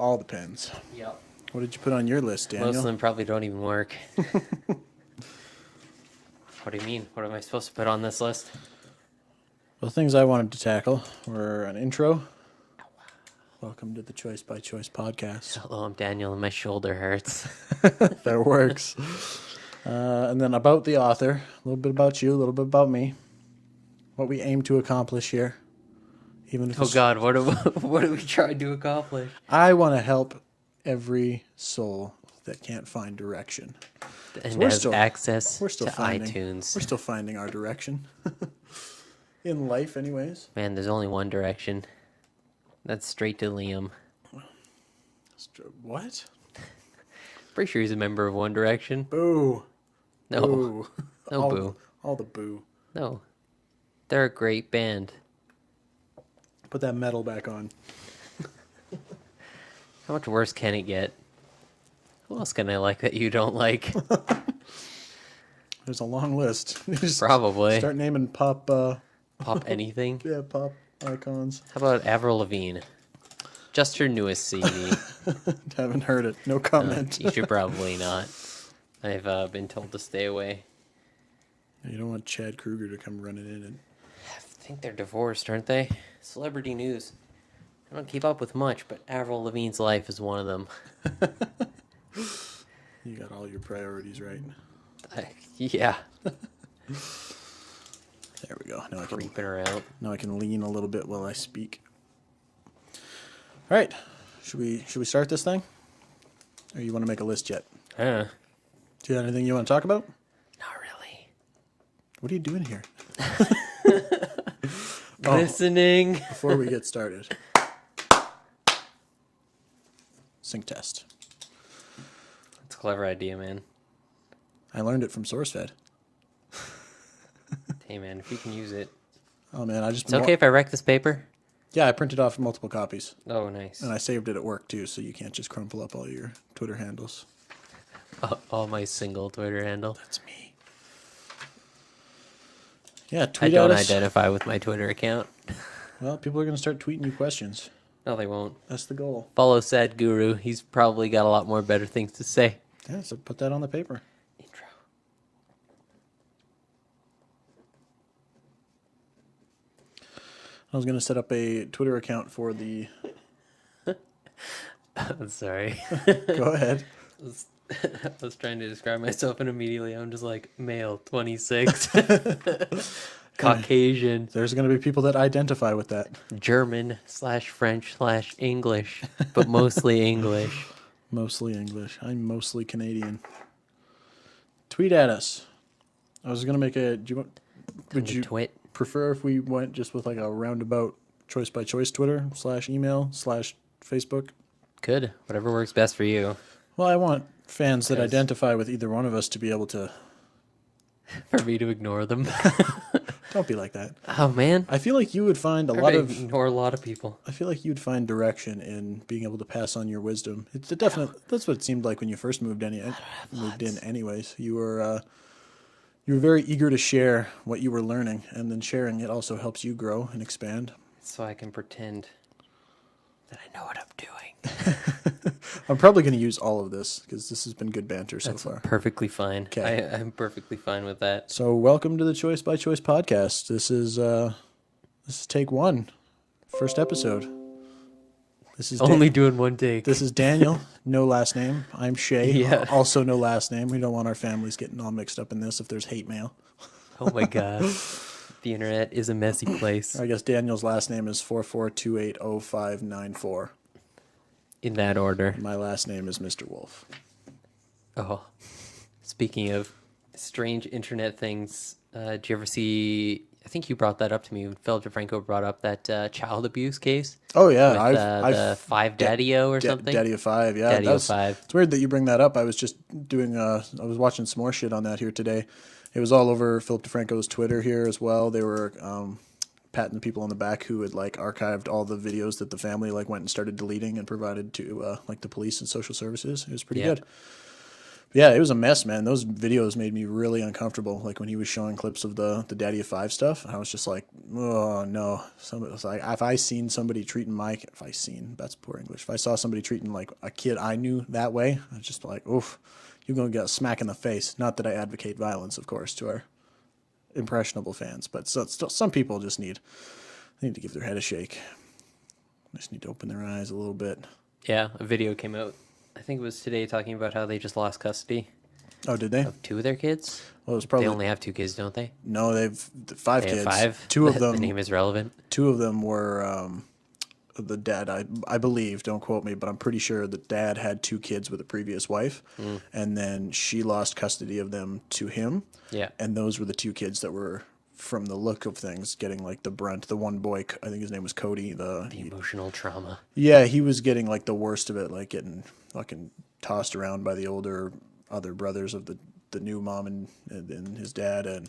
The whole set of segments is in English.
all the pens. Yep. What did you put on your list, Daniel? Most of them probably don't even work. What do you mean? What am I supposed to put on this list? Well, the things I wanted to tackle were an intro. Welcome to the Choice by Choice podcast. Hello, I'm Daniel, and my shoulder hurts. That works. And then about the author, a little bit about you, a little bit about me, what we aim to accomplish here. Even if Oh God, what are we trying to accomplish? I want to help every soul that can't find direction. And we're has still- access We're still to finding iTunes. We're still finding our direction in life, anyways. Man, there's only one direction. That's straight to Liam. What? Pretty sure he's a member of One Direction. Boo! No, Boo! no all, boo. All the boo. No, they're a great band. Put that metal back on. How much worse can it get? Who else can I like that you don't like? There's a long list. Just Probably. Start naming pop. Pop anything. Yeah, pop icons. How about Avril Lavigne? Just her newest CD. Haven't heard it. No comment. You should probably not. I've been told to stay away. You don't want Chad Kruger to come running in and. I think they're divorced, aren't they? Celebrity news. I don't keep up with much, but Avril Lavigne's life is one of them. You got all your priorities right. Yeah. There we go. Creeping her out. Now I can lean a little bit while I speak. All right. Should we start this thing? Or you want to make a list yet? Huh. Do you have anything you want to talk about? Not really. What are you doing here? Listening. Before we get started. Sync test. It's a clever idea, man. I learned it from SourceFed. Hey, man, if you can use it. Oh man, It's okay if I wreck this paper? Yeah, I printed off multiple copies. Oh, nice. And I saved it at work too, so you can't just crumple up all your Twitter handles. All my single Twitter handle. That's me. Yeah, I tweet don't at us. identify with my Twitter account. Well, people are going to start tweeting you questions. No, they won't. That's the goal. Follow Sad Guru. He's probably got a lot more better things to say. Yeah, so put that on the paper. Intro. I was going to set up a Twitter account for the... I'm sorry. Go ahead. I was trying to describe myself and immediately I'm just like, male, 26. Caucasian. There's going to be people that identify with that. German/French/English, but mostly English. Mostly English. I'm mostly Canadian. Tweet at us. I was going to make a... Would you Twit. prefer if we went just with like a roundabout choice by choice Twitter /email/Facebook? Good. Whatever works best for you. Well, I want fans that 'Cause- identify with either one of us to be able to... For me to ignore them. Don't be like that. Oh, man. I feel like you would find a I lot of... ignore a lot of people. I feel like you'd find direction in being able to pass on your wisdom. It's a definite. That's what it seemed like when you first moved in. Anyways, you were very eager to share what you were learning, and then sharing it also helps you grow and expand. So I can pretend that I know what I'm doing. I'm probably going to use all of this because this has been good banter so That's far. perfectly fine. 'Kay. I'm perfectly fine with that. So, welcome to the Choice by Choice podcast. This is take one, first episode. This is Only doing one take. This is Daniel, no last name. I'm Shay, Yeah. also no last name. We don't want our families getting all mixed up in this if there's hate mail. Oh my god. The internet is a messy place. I guess Daniel's last name is 44280594. In that order. My last name is Mr. Wolf. Oh. Speaking of strange internet things, did you ever see... I think you brought that up to me when Phil DeFranco brought up that child abuse case. Oh, yeah. With the Five Daddy-O or something? Daddy of Five, yeah. Daddy-O 5. It's weird that you bring that up. I was just doing... I was watching some more shit on that here today. It was all over Philip DeFranco's Twitter here as well. They were patting the people on the back who had like archived all the videos that the family like went and started deleting and provided to like the police and social services. It was pretty good. Yeah, it was a mess, man. Those videos made me really uncomfortable. Like when he was showing clips of the Daddy of Five stuff, I was just like, oh no. Somebody was like, if I seen somebody treating if I seen, that's poor English. If I saw somebody treating like a kid I knew that way, I was just like, oof, you're gonna get a smack in the face. Not that I advocate violence, of course, to our impressionable fans, but still, some people just need to give their head a shake. They just need to open their eyes a little bit. Yeah, a video came out. I think it was today talking about how they just lost custody Oh, did they? of two of their kids. Well, it was probably They only have two kids, don't they? no. They've five They kids. have five. Two of The them. name is relevant. Two of them were the dad. I believe. Don't quote me, but I'm pretty sure the dad had two kids with a previous wife, and then she lost custody of them to him. Yeah. And those were the two kids that were, from the look of things, getting like the brunt. The one boy, I think his name was Cody. The emotional trauma. Yeah, he was getting like the worst of it, like getting fucking tossed around by the other brothers of the new mom and his dad, and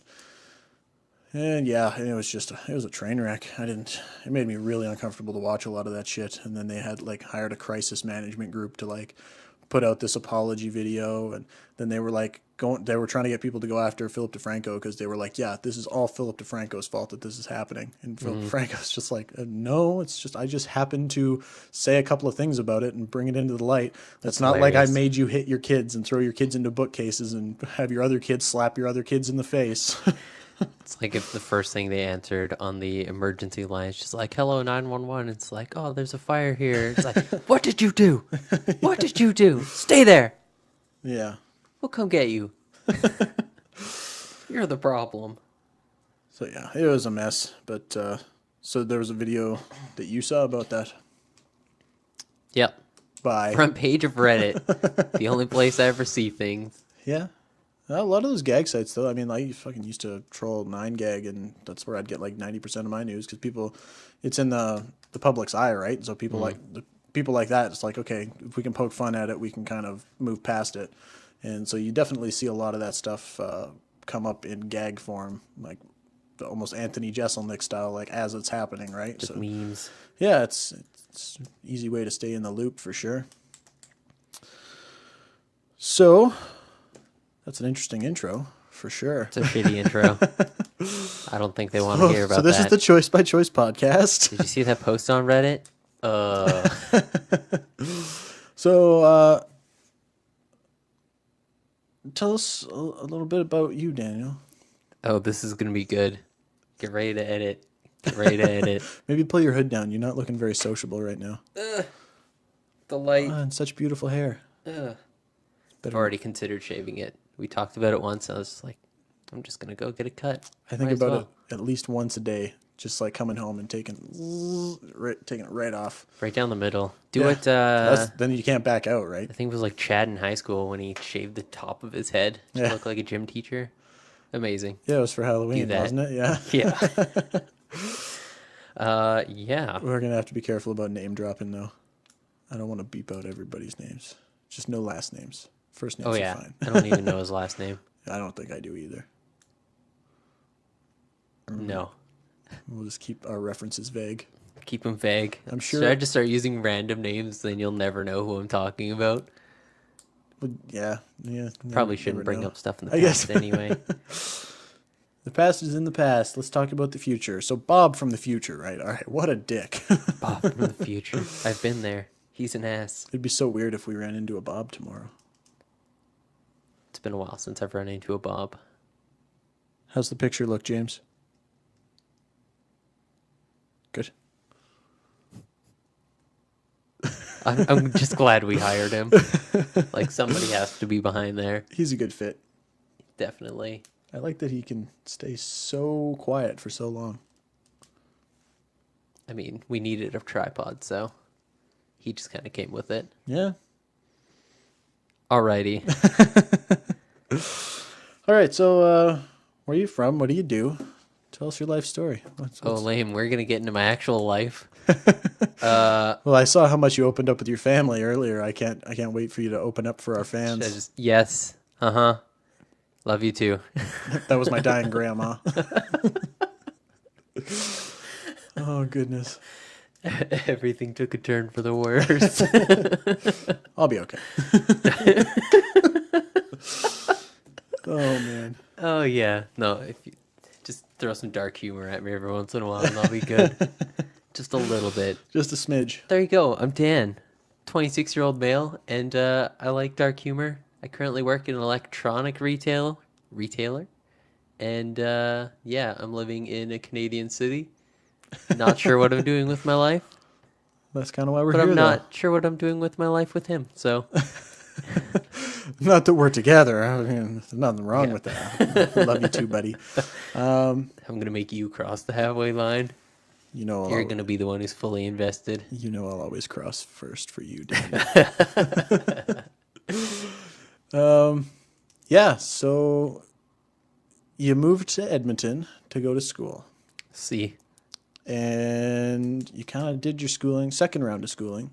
yeah, it was a train wreck. It made me really uncomfortable to watch a lot of that shit. And then they had like hired a crisis management group to like put out this apology video, and then they were like they were trying to get people to go after Philip DeFranco because they were like, yeah, this is all Philip DeFranco's fault that this is happening. And Philip DeFranco's just like, no, it's just, I just happened to say a couple of things about it and bring it into the light. That's not like I hilarious. made you hit your kids and throw your kids into bookcases and have your other kids slap your other kids in the face. It's like if the first thing they answered on the emergency line is just like, hello, 911. It's like, oh, there's a fire here. It's like, what did you do? What did you do? Stay there. Yeah. We'll come get you. You're the problem. So yeah, it was a mess. But so there was a video that you saw about that Yep. by Front page of Reddit. The only place I ever see things. yeah. A lot of those gag sites, though. I mean, I fucking used to troll 9gag, and that's where I'd get like 90% of my news because it's in the public's eye, right? So people like that. It's like, okay, if we can poke fun at it, we can kind of move past it. And so you definitely see a lot of that stuff come up in gag form, like almost Anthony Jeselnik style, like as it's happening, right? Just So memes. yeah, it's an easy way to stay in the loop for sure. So that's an interesting intro for sure. It's a shitty intro. I don't think they want to hear about So this that. is the Choice by Choice podcast. Did you see that post on Reddit? So tell us a little bit about you, Daniel. Oh, this is going to be good. Get ready to edit. Get ready to edit. Maybe pull your hood down. You're not looking very sociable right now. The light. And such beautiful hair. I've already considered shaving it. We talked about it once. And I was just like, I'm just going to go get a cut. I think Might as about well. it at least once a day, just like coming home and taking it right off. Right down the middle. Do Yeah. what Then you can't back out, right? I think it was like Chad in high school when he shaved the top of his head to Yeah. look like a gym teacher. Amazing. Yeah, it was for Halloween, that. wasn't it? Yeah. Yeah. Yeah. We're gonna have to be careful about name dropping though. I don't want to beep out everybody's names. Just no last names. First names Oh are yeah. fine. I don't even know his last name. I don't think I do either. No. We'll just keep our references vague. Keep them vague. I'm sure- Should I just start using random names? Then you'll never know who I'm talking about. But yeah. Probably never shouldn't bring know. up stuff in the I past guess. anyway. The past is in the past. Let's talk about the future. So Bob from the future, right? All right. What a dick. Bob from the future. I've been there. He's an ass. It'd be so weird if we ran into a Bob tomorrow. It's been a while since I've run into a Bob. How's the picture look, James? Good. I'm just glad we hired him. Like somebody has to be behind there. He's a good fit. Definitely. I like that he can stay so quiet for so long. I mean, we needed a tripod, so he just kind of came with it. Yeah. Alrighty. All right. So, where are you from? What do you do? Tell us your life story. Oh, lame. We're going to get into my actual life. Well, I saw how much you opened up with your family earlier. I can't wait for you to open up for our fans. Yes. Uh-huh. Love you too. That was my dying grandma. Oh goodness. Everything took a turn for the worse. I'll be okay. Oh man. Oh yeah, no. If you just throw some dark humor at me every once in a while, and I'll be good. Just a little bit. Just a smidge. There you go. I'm Dan, 26-year-old male, and I like dark humor. I currently work in an electronic retailer, and yeah, I'm living in a Canadian city. Not sure what I'm doing with my life, That's kind of why we're but here. I'm not sure what I'm doing with my life with him. So Though. Not that we're together. I mean, there's nothing wrong Yeah. with that. I love you too, buddy. I'm gonna make you cross the halfway line. You know, You're gonna be the one who's fully invested. I'll always cross first for you, Dan. Yeah. So you moved to Edmonton to go to school, See, and you kind of did your schooling, second round of schooling,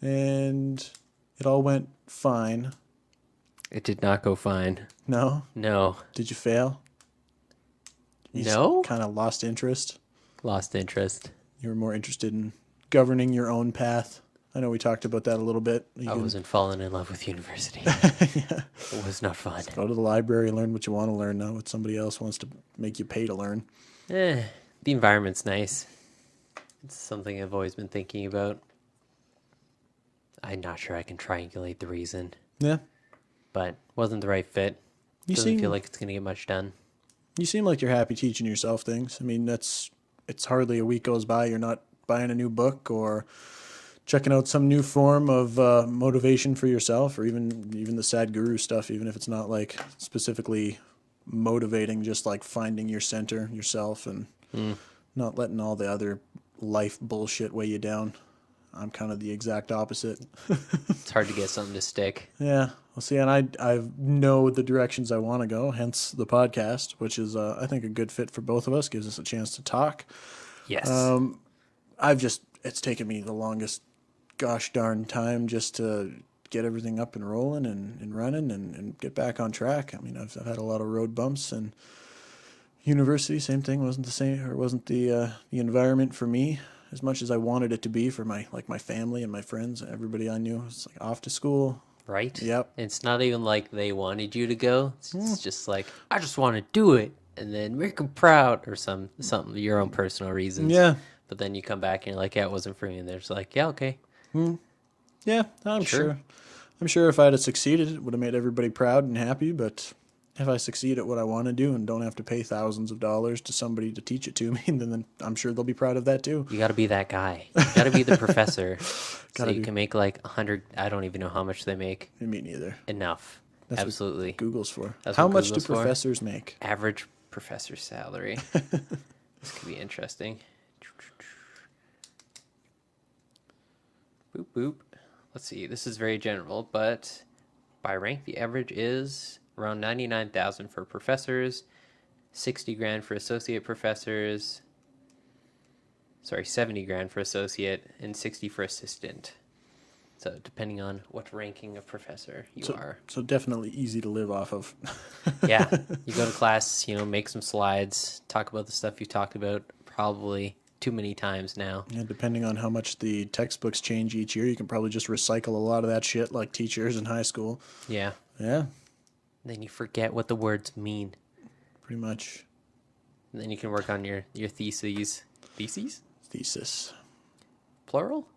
and it all went fine. it did not go fine. No, No, did you fail? no, Kind of lost interest. lost interest. You were more interested in governing your own path. I know we talked about that a little bit. You I can wasn't falling in love with university. It was not fun. go to the library, learn what you want to learn, not what somebody else wants to make you pay to learn. The environment's nice. It's something I've always been thinking about. I'm not sure I can triangulate the reason, Yeah. but wasn't the right fit. You Doesn't seem feel like it's gonna get much done. you seem like you're happy teaching yourself things. I mean, it's hardly a week goes by you're not buying a new book or checking out some new form of motivation for yourself, or even the Sadhguru stuff, even if it's not like specifically motivating, just like finding your center yourself and not letting all the other life bullshit weigh you down. I'm kind of the exact opposite. It's hard to get something to stick. Yeah. Well, see, and I know the directions I want to go, hence the podcast, which is, I think, a good fit for both of us, gives us a chance to talk. Yes. It's taken me the longest gosh darn time just to get everything up and rolling and running and get back on track. I mean, I've had a lot of road bumps, and university, same thing, wasn't the same, or wasn't the environment for me as much as I wanted it to be for my family and my friends and everybody I knew. It's like off to school. Right? Yep. It's not even like they wanted you to go. It's just like, I just want to do it and then make them proud or something, your own personal reasons. Yeah. But then you come back and you're like, yeah, it wasn't for me. And they're just like, yeah, okay. Yeah, I'm Sure. sure. I'm sure if I had succeeded, it would have made everybody proud and happy. But if I succeed at what I want to do and don't have to pay thousands of dollars to somebody to teach it to me, then I'm sure they'll be proud of that too. You got to be that guy. You got to be the professor. So Gotta you be. can make like 100. I don't even know how much they make. Me neither. Enough. That's what Absolutely. Google's for. That's How what much do Google's for. professors make? Average professor salary. This could be interesting. Boop, boop. Let's see. This is very general, but by rank, the average is around 99,000 for professors, 60 grand for associate professors. Sorry, 70 grand for associate and 60 for assistant. So depending on what ranking of professor you are. So definitely easy to live off of. Yeah, you go to class, make some slides, talk about the stuff you talked about probably too many times now. Yeah, depending on how much the textbooks change each year, you can probably just recycle a lot of that shit like teachers in high school. Yeah. Yeah, Then you forget what the words mean. pretty much. And then you can work on your theses. Theses? Thesis. Plural?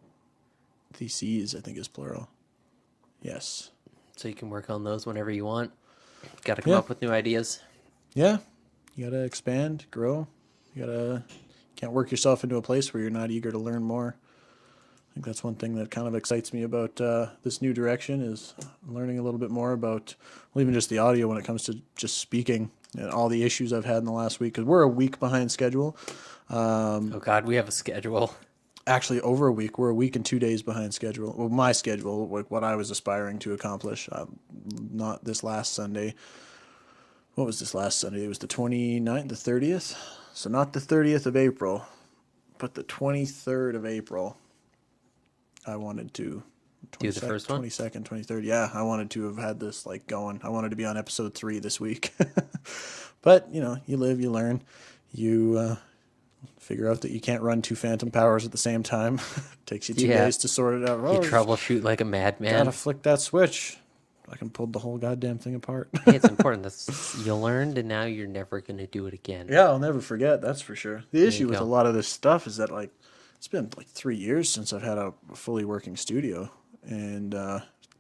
Theses, I think, is plural. Yes. So you can work on those whenever you want. Got to come Yeah. up with new ideas. Yeah, you gotta expand, grow. Can't work yourself into a place where you're not eager to learn more. I think that's one thing that kind of excites me about this new direction is learning a little bit more about, well, even just the audio when it comes to just speaking and all the issues I've had in the last week. Because we're a week behind schedule. Oh, God, we have a schedule. Actually, over a week. We're a week and 2 days behind schedule. Well, my schedule, like what I was aspiring to accomplish. Not this last Sunday. What was this last Sunday? It was the 29th, the 30th. So not the 30th of April, but the 23rd of April. I wanted to Do the first one? 22nd, 23rd. Yeah, I wanted to have had this like going. I wanted to be on episode 3 this week. But, you live, you learn. You figure out that you can't run 2 Phantom Powers at the same time. Takes you 2 Yeah. days to sort it out. You troubleshoot like a madman. Gotta flick that switch. Fucking pulled the whole goddamn thing apart. Hey, it's important. That's you learned, and now you're never gonna do it again. Yeah, I'll never forget. That's for sure. The you issue with go. a lot of this stuff is that like it's been like 3 years since I've had a fully working studio, and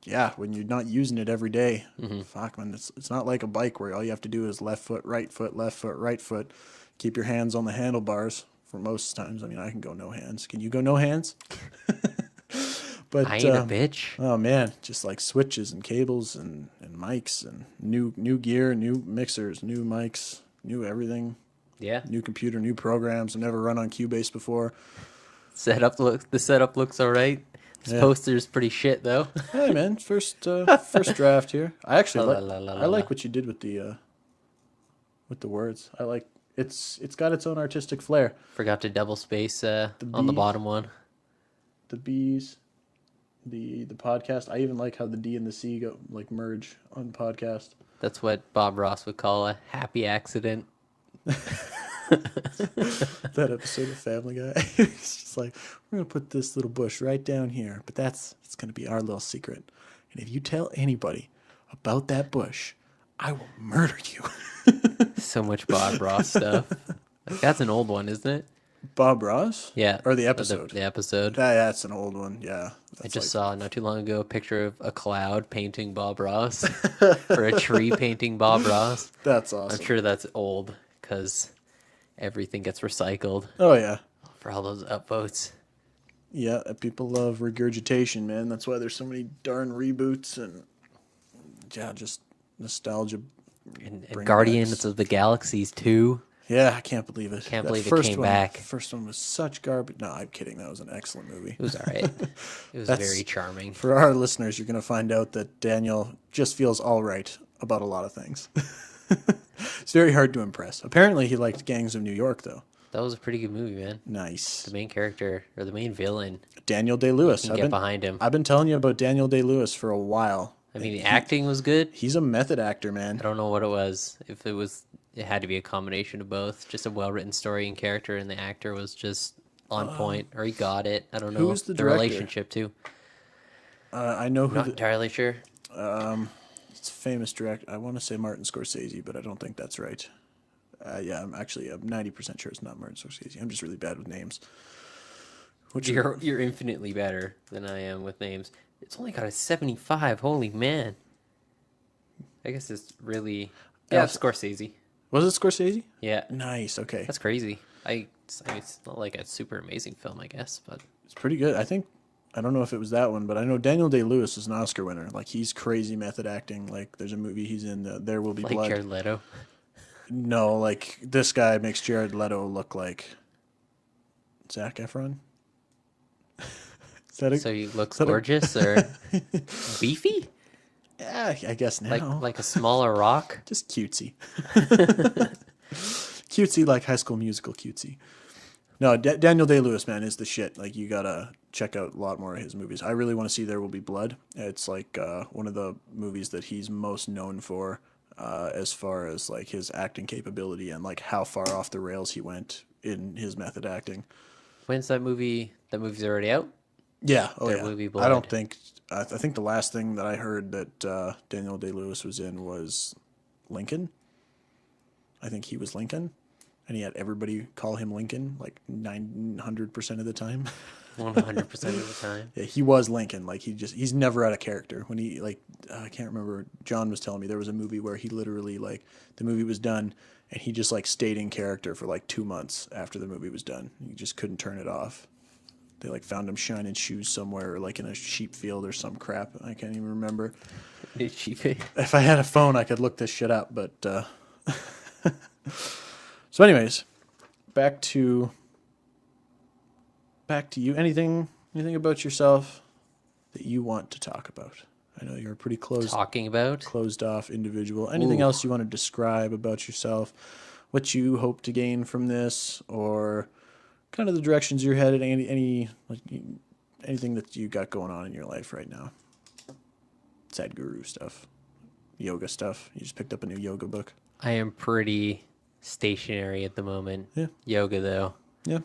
yeah, when you're not using it every day, fuck man, it's not like a bike where all you have to do is left foot, right foot, left foot, right foot. Keep your hands on the handlebars for most times. I mean, I can go no hands. Can you go no hands? But I ain't a bitch. oh man, just like switches and cables and mics and new gear, new mixers, new mics, new everything, Yeah. new computer, new programs. I've never run on Cubase before. The setup looks all right. This Yeah. poster's pretty shit though. Hey man, first draft here. I actually La, like la, la, la, I like la. what you did with the words. I like it's got its own artistic flair. Forgot to double space on the B. bottom one. The B's, the podcast. I even like how the D and the C go like merge on podcast. That's what Bob Ross would call a happy accident. That episode of Family Guy. It's just like, we're gonna put this little bush right down here, but it's gonna be our little secret. And if you tell anybody about that bush, I will murder you. So much Bob Ross stuff. Like, that's an old one, isn't it? Bob Ross? Yeah. Or the episode. The episode. That's an old one. Yeah. I just saw not too long ago a picture of a cloud painting Bob Ross or a tree painting Bob Ross. That's I'm awesome. sure that's old because everything gets recycled Oh yeah. for all those upvotes. Yeah, people love regurgitation, man. That's why there's so many darn reboots and yeah, just nostalgia. And Bring Guardians backs. of the Galaxies 2. Yeah, I can't believe it. Can't That believe it first came one, back. First one was such garbage. No, I'm kidding. That was an excellent movie. It was all right. It was That's- very charming. For our listeners, you're going to find out that Daniel just feels all right about a lot of things. It's very hard to impress. Apparently, he liked Gangs of New York, though. That was a pretty good movie, man. Nice. The main character or the main villain, Daniel Day-Lewis. you can get behind him. I've been telling you about Daniel Day-Lewis for a while. I mean, the acting was good. He's a method actor, man. I don't know what it was. If it had to be a combination of both. Just a well-written story and character, and the actor was just on point, or he got it. I don't know. who's the director? Relationship too? I know who Not entirely sure. it's a famous director. I want to say Martin Scorsese, but I don't think that's right. Yeah, I'm 90% sure it's not Martin Scorsese. I'm just really bad with names. You're infinitely better than I am with names. It's only got a 75. Holy man! I guess it's really Scorsese. Was it Scorsese? Yeah, Nice. Okay. that's crazy. I mean, it's not like a super amazing film, I guess, but It's pretty good. I don't know if it was that one, but I know Daniel Day-Lewis is an Oscar winner. Like, he's crazy method acting. Like, there's a movie he's in, There Will Be like Blood. Jared Leto. No, like, this guy makes Jared Leto look like Zac Efron. Is that So he looks that a- gorgeous or beefy, yeah, I guess now. like a smaller rock. Just cutesy. Cutesy, like High School Musical cutesy. No, Daniel Day-Lewis, man, is the shit. Like, you gotta check out a lot more of his movies. I really want to see There Will Be Blood. It's like one of the movies that he's most known for as far as like his acting capability and like how far off the rails he went in his method acting. When's that movie? That movie's already out. Yeah, oh There yeah. Will Be I don't Blood. think. I think the last thing that I heard that Daniel Day-Lewis was in was Lincoln. I think he was Lincoln, and he had everybody call him Lincoln like 900% of the time. 100% of the time. Yeah, he was Lincoln. Like he's never out of character. When he like, I can't remember. John was telling me there was a movie where he literally like the movie was done, and he just like stayed in character for like 2 months after the movie was done. He just couldn't turn it off. They like found him shining shoes somewhere, or like in a sheep field or some crap. I can't even remember. Did she pay? If I had a phone, I could look this shit up. But so, anyways, back to you. Anything about yourself that you want to talk about? I know you're a pretty Talking about? closed off individual. Anything Ooh. else you want to describe about yourself? What you hope to gain from this, or kind of the directions you're headed? Anything that you got going on in your life right now? Sadhguru stuff, yoga stuff. You just picked up a new yoga book. I am pretty stationary at the moment. Yeah. Yoga, though. Yeah.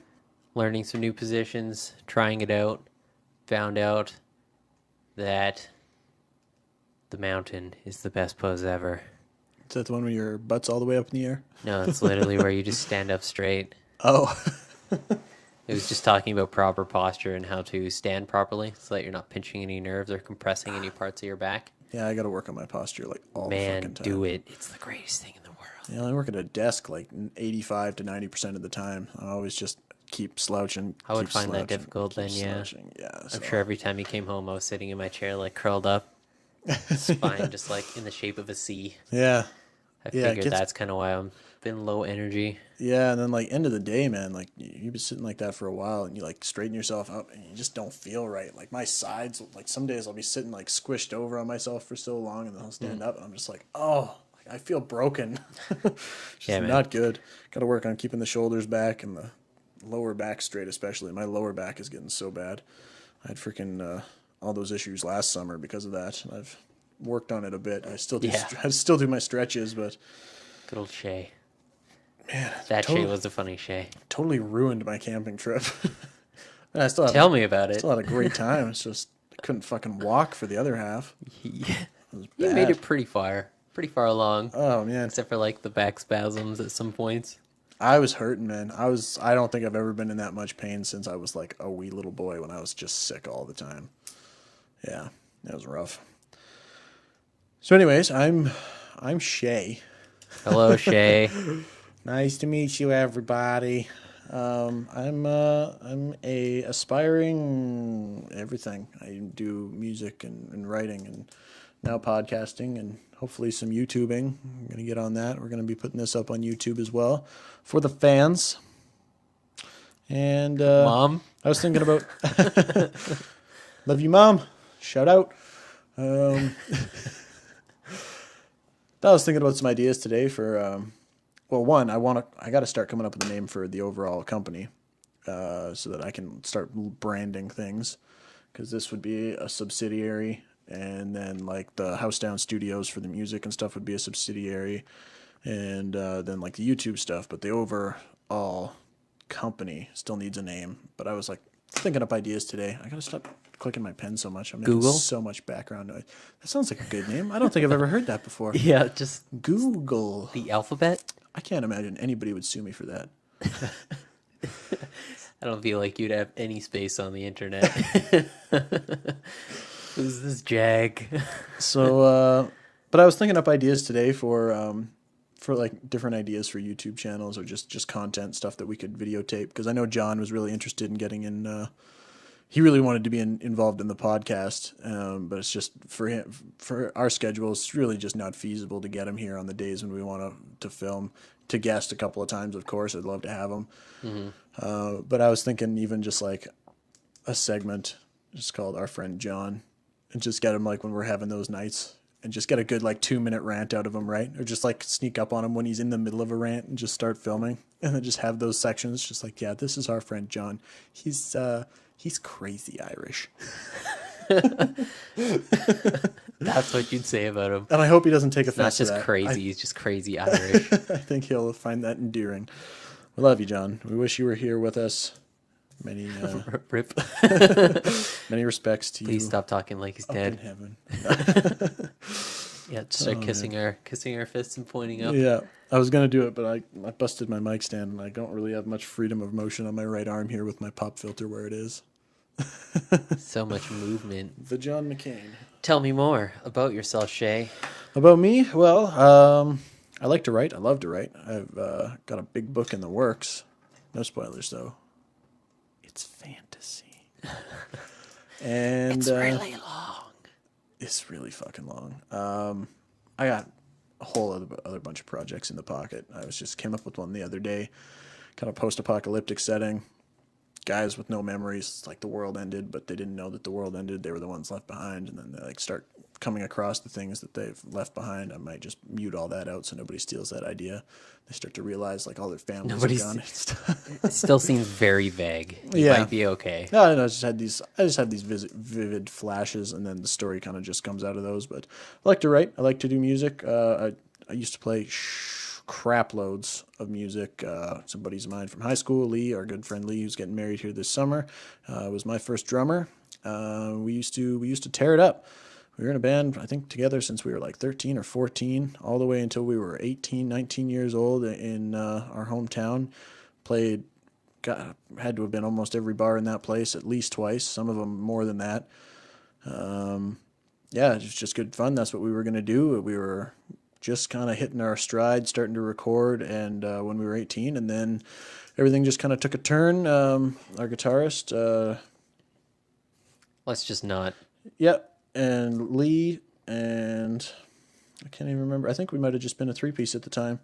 Learning some new positions, trying it out. Found out that The mountain is the best pose ever. Is that the one where your butt's all the way up in the air? No, it's literally where you just stand up straight. Oh, It was just talking about proper posture and how to stand properly so that you're not pinching any nerves or compressing any parts of your back. yeah, I got to work on my posture like all the Man, fucking time. do it. It's the greatest thing in the world. Yeah, I work at a desk like 85 to 90% of the time. I always just keep slouching. I would keep find that slouching, difficult keep then, yeah. slouching. Yeah, I'm so- sure every time you came home, I was sitting in my chair, like curled up, spine just like in the shape of a C. Yeah, I Yeah, it figured gets- that's kind of why I'm been low energy. yeah, and then like end of the day, man, like you've been sitting like that for a while, and you like straighten yourself up, and you just don't feel right. Like my sides, like some days I'll be sitting like squished over on myself for so long, and then I'll stand up, and I'm just like, oh, like, I feel broken. Just Yeah, man. not good. Got to work on keeping the shoulders back and the lower back straight, especially. My lower back is getting so bad. I had freaking all those issues last summer because of that, and I've worked on it a bit. I still do. Yeah. I still do my stretches, but Good old Shay. man, That totally, Shay was a funny Shay. totally ruined my camping trip. And I still had, Tell me about it. still had a great time. It's just I couldn't fucking walk for the other half. You It was made bad. it pretty far along, Oh man, except for like the back spasms at some points. I was hurting, man. I don't think I've ever been in that much pain since I was like a wee little boy when I was just sick all the time. Yeah, that was rough. So, anyways, I'm Shay. Hello, Shay. Nice to meet you, everybody. I'm a aspiring everything. I do music and writing and now podcasting and hopefully some YouTubing. I'm gonna get on that. We're gonna be putting this up on YouTube as well for the fans. And Mom. I was thinking about love you, Mom. Shout out. I was thinking about some ideas today for well, one, I got to start coming up with a name for the overall company, so that I can start branding things, because this would be a subsidiary, and then like the House Down Studios for the music and stuff would be a subsidiary, and then like the YouTube stuff. But the overall company still needs a name. But I was like thinking up ideas today. I gotta stop clicking my pen so much. I'm making Google? so much background noise. That sounds like a good name. I don't think I've ever heard that before. Yeah, just Google. the alphabet. I can't imagine anybody would sue me for that. I don't feel like you'd have any space on the internet. Who's this Jag? So, but I was thinking up ideas today for like different ideas for YouTube channels or just content stuff that we could videotape, because I know John was really interested in getting in. He really wanted to be involved in the podcast, but it's just for our schedule, it's really just not feasible to get him here on the days when we want to film. To guest a couple of times, of course, I'd love to have him. Mm-hmm. But I was thinking even just like a segment just called Our Friend John, and just get him like when we're having those nights, and just get a good like 2-minute rant out of him, right? Or just like sneak up on him when he's in the middle of a rant and just start filming, and then just have those sections just like, yeah, this is our friend John. He's crazy Irish. That's what you'd say about him. And I hope he doesn't take Not offense to just that. crazy, he's just crazy Irish. I think he'll find that endearing. We love you, John. We wish you were here with us. Many Rip. many respects to Please you. stop talking like he's Up in dead. heaven. Yeah, just start kissing our fists and pointing up. Yeah, I was gonna do it, but I busted my mic stand, and I don't really have much freedom of motion on my right arm here with my pop filter where it is. So much movement. The John McCain. Tell me more about yourself, Shay. About me? Well, I like to write. I love to write. I've got a big book in the works. No spoilers, though. It's fantasy. And It's really long. it's really fucking long. I got a whole other bunch of projects in the pocket. I came up with one the other day, kind of post-apocalyptic setting. Guys with no memories, it's like the world ended, but they didn't know that the world ended. They were the ones left behind, and then they like start coming across the things that they've left behind. I might just mute all that out so nobody steals that idea. They start to realize like all their families Nobody's- are gone. It still seems very vague. You Yeah. might be okay. No, I just had these vivid flashes, and then the story kind of just comes out of those. But I like to write. I like to do music. I used to play crap loads of music. Some buddies of mine from high school, Lee, our good friend Lee, who's getting married here this summer, was my first drummer. We used to tear it up. We were in a band, I think, together since we were like 13 or 14, all the way until we were 18, 19 years old in our hometown. Played, had to have been almost every bar in that place at least twice, some of them more than that. Yeah, it was just good fun. That's what we were going to do. We were just kind of hitting our stride, starting to record, and when we were 18, and then everything just kind of took a turn. Our guitarist, Let's just not. yep, and Lee, and I can't even remember. I think we might have just been a three-piece at the time,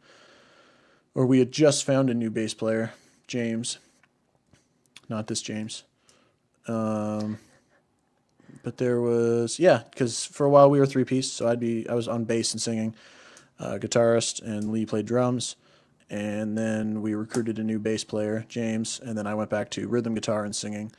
or we had just found a new bass player, James. Not this James. But there was, yeah, because for a while we were three-piece, so I was on bass and singing, guitarist, and Lee played drums, and then we recruited a new bass player, James, and then I went back to rhythm guitar and singing,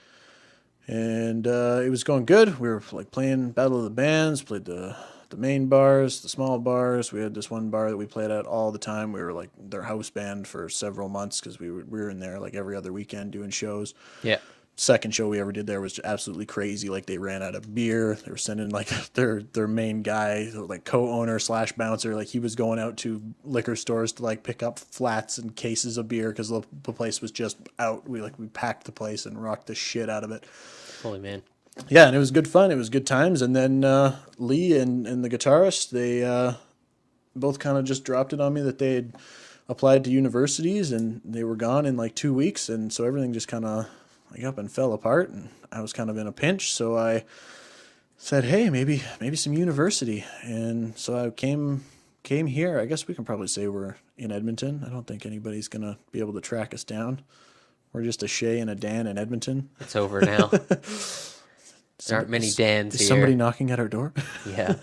and it was going good. We were like playing Battle of the Bands, played the main bars, the small bars. We had this one bar that we played at all the time. We were like their house band for several months because we were in there like every other weekend doing shows. Yeah. Second show we ever did there was absolutely crazy. Like they ran out of beer. They were sending like their main guy, like co-owner / bouncer, like he was going out to liquor stores to like pick up flats and cases of beer because the place was just out. We packed the place and rocked the shit out of it. Holy man. Yeah, and it was good fun. It was good times. And then Lee and the guitarist, they both kind of just dropped it on me that they had applied to universities and they were gone in like 2 weeks, and so everything just kind of up and fell apart, and I was kind of in a pinch, so I said, hey, maybe some university. And so I came here. I guess we can probably say we're in Edmonton. I don't think anybody's going to be able to track us down. We're just a Shay and a Dan in Edmonton. It's over now. There aren't many Dans Is here. somebody knocking at our door? Yeah.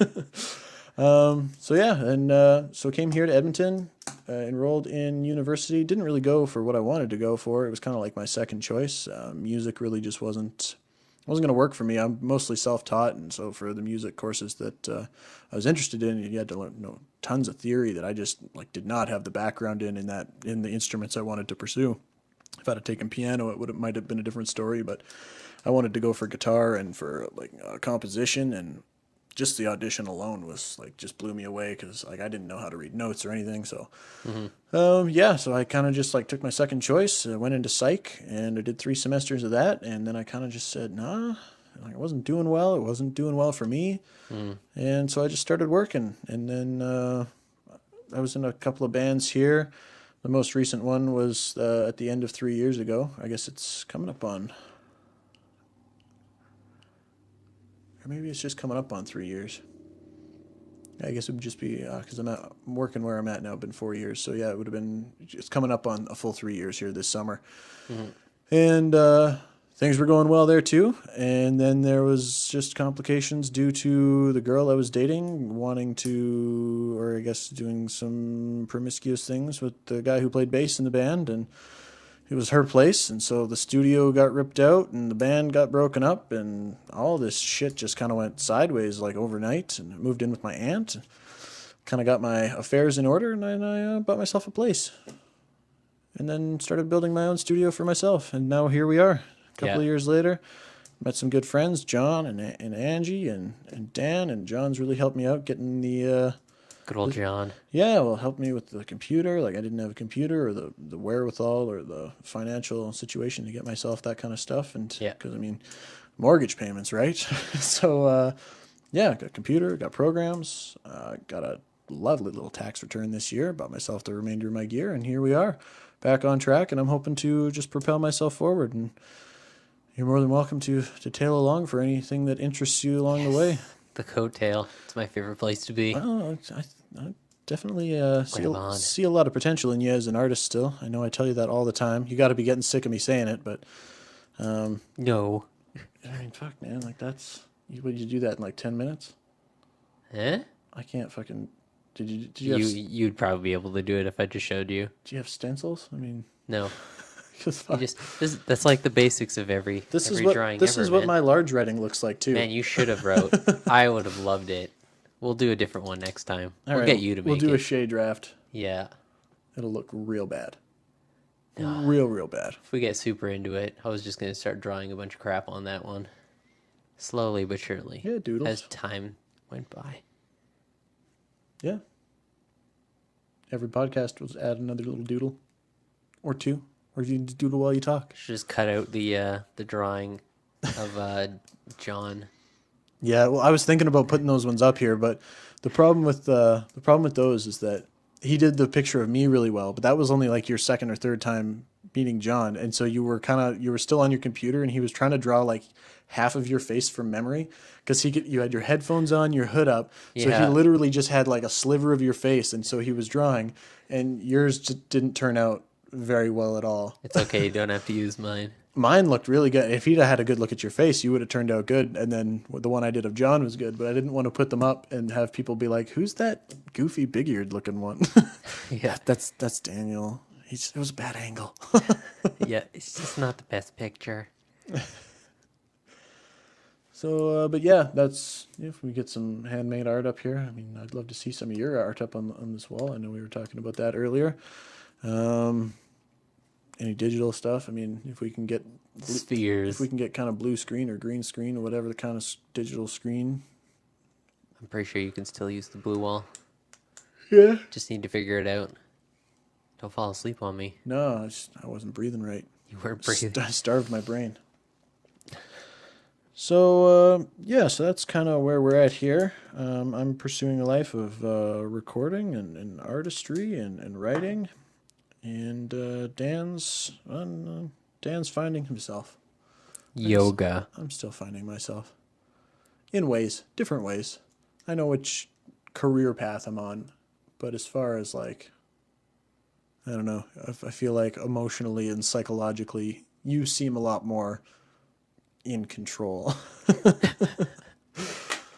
So yeah, and so came here to Edmonton, enrolled in university. Didn't really go for what I wanted to go for. It was kind of like my second choice. Music really just wasn't going to work for me. I'm mostly self-taught, and so for the music courses that I was interested in, you had to learn tons of theory that I just did not have the background in the instruments I wanted to pursue. If I'd have taken piano, might have been a different story. But I wanted to go for guitar and for composition, and just the audition alone was just blew me away because I didn't know how to read notes or anything. So yeah, so I kind of just took my second choice, went into psych, and I did 3 semesters of that, and then I kind of just said nah, I wasn't doing well. It wasn't doing well for me, and so I just started working, and then I was in a couple of bands here. The most recent one was at the end of 3 years ago. I guess it's coming up on. Maybe it's just coming up on 3 years. I guess it would just be because I'm working where I'm at now. It's been 4 years, so yeah, it's coming up on a full 3 years here this summer. And things were going well there too. And then there was just complications due to the girl I was dating wanting to, or I guess doing some promiscuous things with the guy who played bass in the band, and it was her place, and so the studio got ripped out, and the band got broken up, and all this shit just kind of went sideways overnight, and I moved in with my aunt, and kind of got my affairs in order, and then I bought myself a place, and then started building my own studio for myself, and now here we are, a couple of years later. Met some good friends, John and Angie and Dan, and John's really helped me out getting the... Good old John. Yeah, well, helped me with the computer. I didn't have a computer or the wherewithal or the financial situation to get myself that kind of stuff. And because mortgage payments, right? So yeah, got a computer, got programs, got a lovely little tax return this year. Bought myself the remainder of my gear, and here we are, back on track. And I'm hoping to just propel myself forward. And you're more than welcome to tail along for anything that interests you along the way. The coattail. It's my favorite place to be. Oh, I definitely see a lot of potential in you as an artist still. I know I tell you that all the time. You got to be getting sick of me saying it, but... No. I mean, fuck, man. That's... Would you do that in 10 minutes? Eh? I can't fucking... Did you have... You'd probably be able to do it if I just showed you. Do you have stencils? I mean... No. Fuck. That's like the basics of every drawing. This is what my large writing looks like too. Man, you should have wrote. I would have loved it. We'll do a different one next time. We'll get you to make it. We'll do a Shay draft. Yeah. It'll look real bad. Real bad. If we get super into it, I was just going to start drawing a bunch of crap on that one. Slowly but surely. Yeah, doodles. As time went by. Yeah. Every podcast was add another little doodle or two, or you can just doodle while you talk. Should just cut out the drawing of John. Yeah, well, I was thinking about putting those ones up here, but the problem with those is that he did the picture of me really well, but that was only like your second or third time meeting John, and so you were still on your computer, and he was trying to draw like half of your face from memory because you had your headphones on, your hood up, so he Yeah. literally just had like a sliver of your face, and so he was drawing, and yours just didn't turn out very well at all. It's okay. You don't have to use mine. Mine looked really good. If he'd had a good look at your face, you would have turned out good. And then the one I did of John was good, but I didn't want to put them up and have people be like, "Who's that goofy, big-eared looking one?" Yeah. that's Daniel. It was a bad angle. Yeah, it's just not the best picture. So, but yeah, if we get some handmade art up here. I mean, I'd love to see some of your art up on this wall. I know we were talking about that earlier. Any digital stuff? I mean, if we can get Spheres. kind of blue screen or green screen or whatever the kind of digital screen. I'm pretty sure you can still use the blue wall. Yeah. Just need to figure it out. Don't fall asleep on me. No, I wasn't breathing right. You were breathing. I starved my brain. So, yeah, so that's kind of where we're at here. I'm pursuing a life of recording and artistry and writing. And Dan's finding himself. Yoga. I'm still finding myself. In different ways. I know which career path I'm on. But as far as like, I don't know, I feel like emotionally and psychologically, you seem a lot more in control.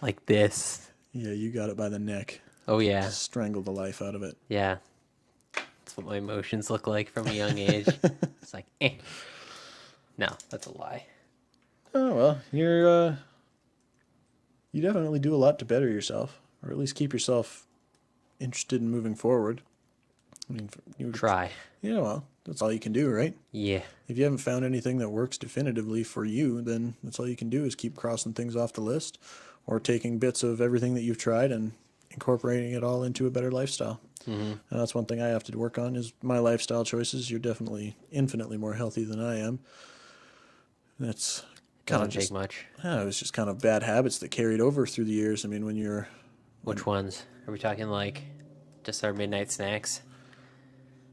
Like this. Yeah, you got it by the neck. Oh, yeah. Just strangled the life out of it. Yeah. That's what my emotions look like from a young age. It's like, eh. No, that's a lie. Oh, well, you definitely do a lot to better yourself, or at least keep yourself interested in moving forward. I mean, Try. Yeah, well, that's all you can do, right? Yeah. If you haven't found anything that works definitively for you, then that's all you can do is keep crossing things off the list or taking bits of everything that you've tried and incorporating it all into a better lifestyle. Mm-hmm. And that's one thing I have to work on is my lifestyle choices. You're definitely infinitely more healthy than I am. That's kind of Doesn't take much. it was just kind of bad habits that carried over through the years. I mean, when you're Which ones? Are we talking like just our midnight snacks?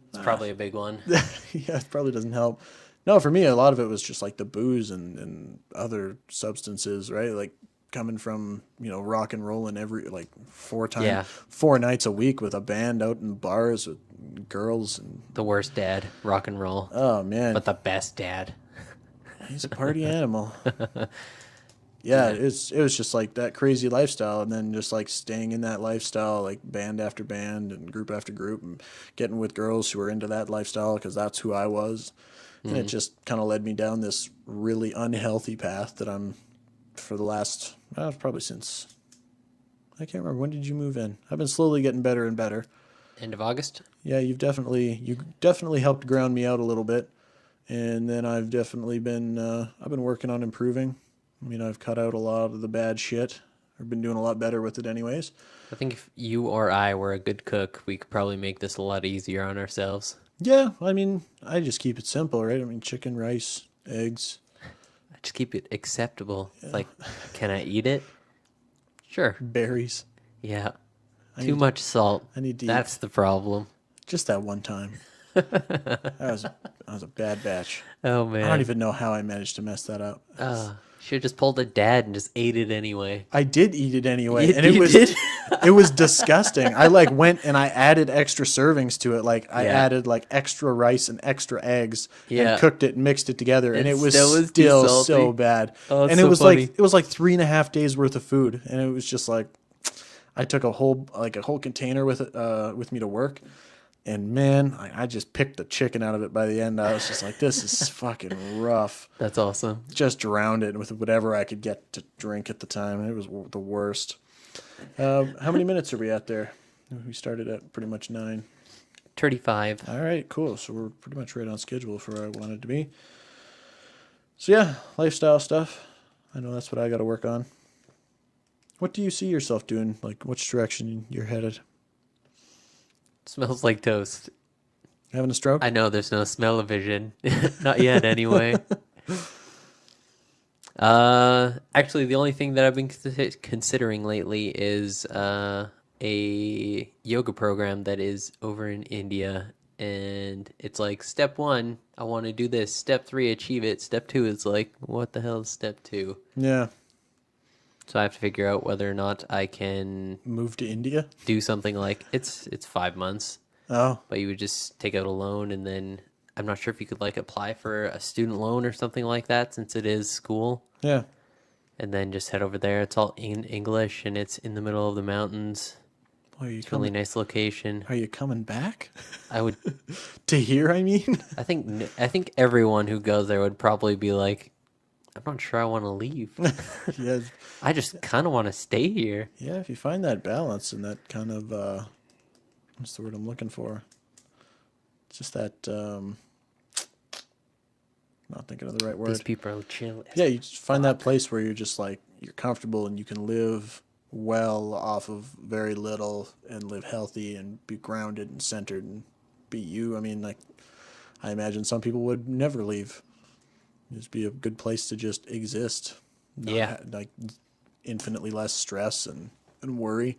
It's probably a big one. yeah, it probably doesn't help. No, for me, a lot of it was just like the booze and other substances, right? Like coming from, rock and rolling every, like 4 nights a week with a band out in bars with girls. And The worst dad, rock and roll. oh, man, But the best dad. he's a party animal. Yeah, it was just like that crazy lifestyle, and then just like staying in that lifestyle, like band after band and group after group, and getting with girls who were into that lifestyle because that's who I was. And it just kind of led me down this really unhealthy path that I'm for the last, probably since, I can't remember, when did you move in? I've been slowly getting better and better. End of August? Yeah, you definitely helped ground me out a little bit, and then I've definitely been I've been working on improving. I mean, I've cut out a lot of the bad shit. I've been doing a lot better with it anyways. I think if you or I were a good cook, we could probably make this a lot easier on ourselves. Yeah, I mean, I just keep it simple, right? I mean, chicken, rice, eggs, Just keep it acceptable. It's like, can I eat it? Sure. berries. Yeah. I Too need- much salt. I need to That's the problem. just that one time. That was a bad batch. Oh, I man. don't even know how I managed to mess that up. Should have just pulled a dad and just ate it anyway. I did eat it anyway, You- and it you was did? it was disgusting. I went and I added extra servings to it. Like I Yeah. added like extra rice and extra eggs Yeah. and cooked it and mixed it together, and It it was still was too still salty. so bad. Oh, it's and it so was funny. like 3.5 days worth of food, and it was just like I took a whole container with me to work. And man, I just picked the chicken out of it by the end. I was just like, this is fucking rough. That's awesome. Just drowned it with whatever I could get to drink at the time. It was the worst. How many minutes are we at there? We started at pretty much 9. 35. All right, cool. So we're pretty much right on schedule for where I wanted to be. So yeah, lifestyle stuff. I know that's what I got to work on. What do you see yourself doing? Like, which direction you're headed? Smells like toast. Having a stroke? I know there's no smell-o-vision. Not yet, anyway. Actually, the only thing that I've been considering lately is a yoga program that is over in India, and it's like step 1, I want to do this. Step 3, achieve it. Step 2 is like, what the hell is step 2? Yeah. So I have to figure out whether or not I can Move to India? do something like it's 5 months, Oh, but you would just take out a loan, and then I'm not sure if you could like apply for a student loan or something like that since it is school. yeah. And then just head over there. It's all in English, and it's in the middle of the mountains. Boy, are you It's a really coming? nice location. Are you coming back I would, to here? I mean, I think everyone who goes there would probably be like, I'm not sure I want to leave. yeah, I just kind of want to stay here. yeah. If you find that balance and that kind of what's the word I'm looking for? It's just that not thinking of the right These word. people are chill. Yeah, you just find that place where you're just like you're comfortable and you can live well off of very little and live healthy and be grounded and centered and be you. I mean, like I imagine some people would never leave. Just be a good place to just exist. Not Yeah. like infinitely less stress and worry.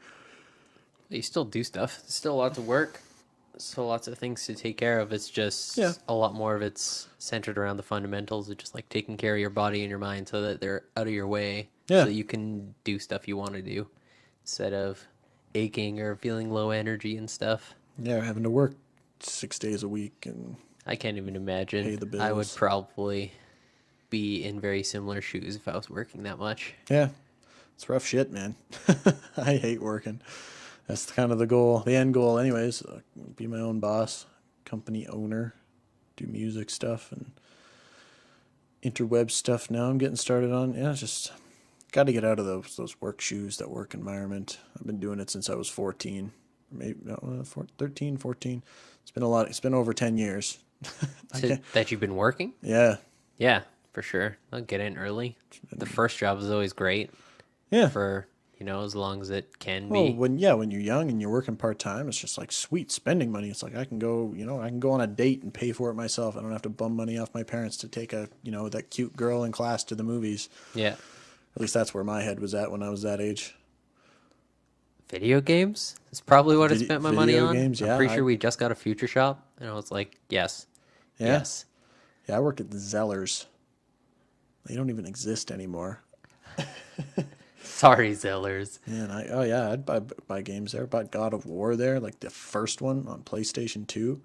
You still do stuff. Still lots of work. Still lots of things to take care of. It's just Yeah. a lot more of it's centered around the fundamentals of just like taking care of your body and your mind so that they're out of your way. Yeah. So that you can do stuff you want to do instead of aching or feeling low energy and stuff. Yeah, having to work 6 days a week and I can't even imagine. Pay the I would bills. probably be in very similar shoes if I was working that much. yeah, it's rough shit, man. I hate working. That's kind of the goal, the end goal, anyways. Be my own boss, company owner, do music stuff and interweb stuff. Now I'm getting started on. Yeah, it's just got to get out of those work shoes, that work environment. I've been doing it since I was 14, maybe no, 13, 14. It's been a lot. It's been over 10 years. That you've been working? Yeah, Yeah, for sure. I'll get in early. The first job is always great yeah. for, as long as it can Well, be. when you're young and you're working part time, it's just like sweet spending money. It's like I can go, I can go on a date and pay for it myself. I don't have to bum money off my parents to take that cute girl in class to the movies. Yeah. At least that's where my head was at when I was that age. Video games is probably what I Vide- spent my money video on. games, I'm yeah, pretty sure we just got a Future Shop, and I was like, yes. Yeah, Yes. yeah. I worked at the Zellers. They don't even exist anymore. Sorry, Zellers. And I'd buy games there. Bought God of War there, like the first one on PlayStation 2.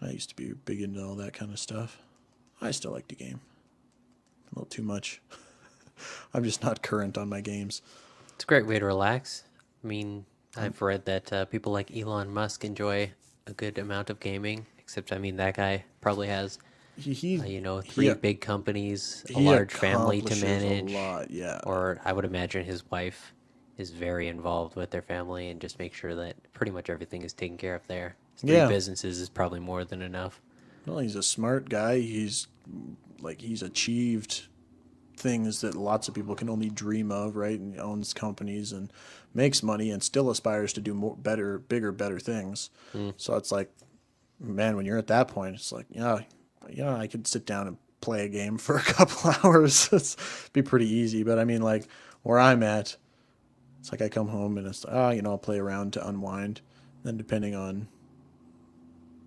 I used to be big into all that kind of stuff. I still like to game. A little too much. I'm just not current on my games. It's a great way to relax. I mean, I've read that people like Elon Musk enjoy a good amount of gaming, except, that guy probably has, He 3 big companies, a he large family to accomplishes manage. A lot, yeah. Or I would imagine his wife is very involved with their family and just make sure that pretty much everything is taken care of there. 3 Yeah. businesses is probably more than enough. Well, he's a smart guy. He's achieved things that lots of people can only dream of, right? And he owns companies and makes money and still aspires to do more, bigger, better things. So it's like, man, when you're at that point, it's like, I could sit down and play a game for a couple hours. It's be pretty easy. But I mean, like where I'm at, it's like I come home and it's, I'll play around to unwind. Then depending on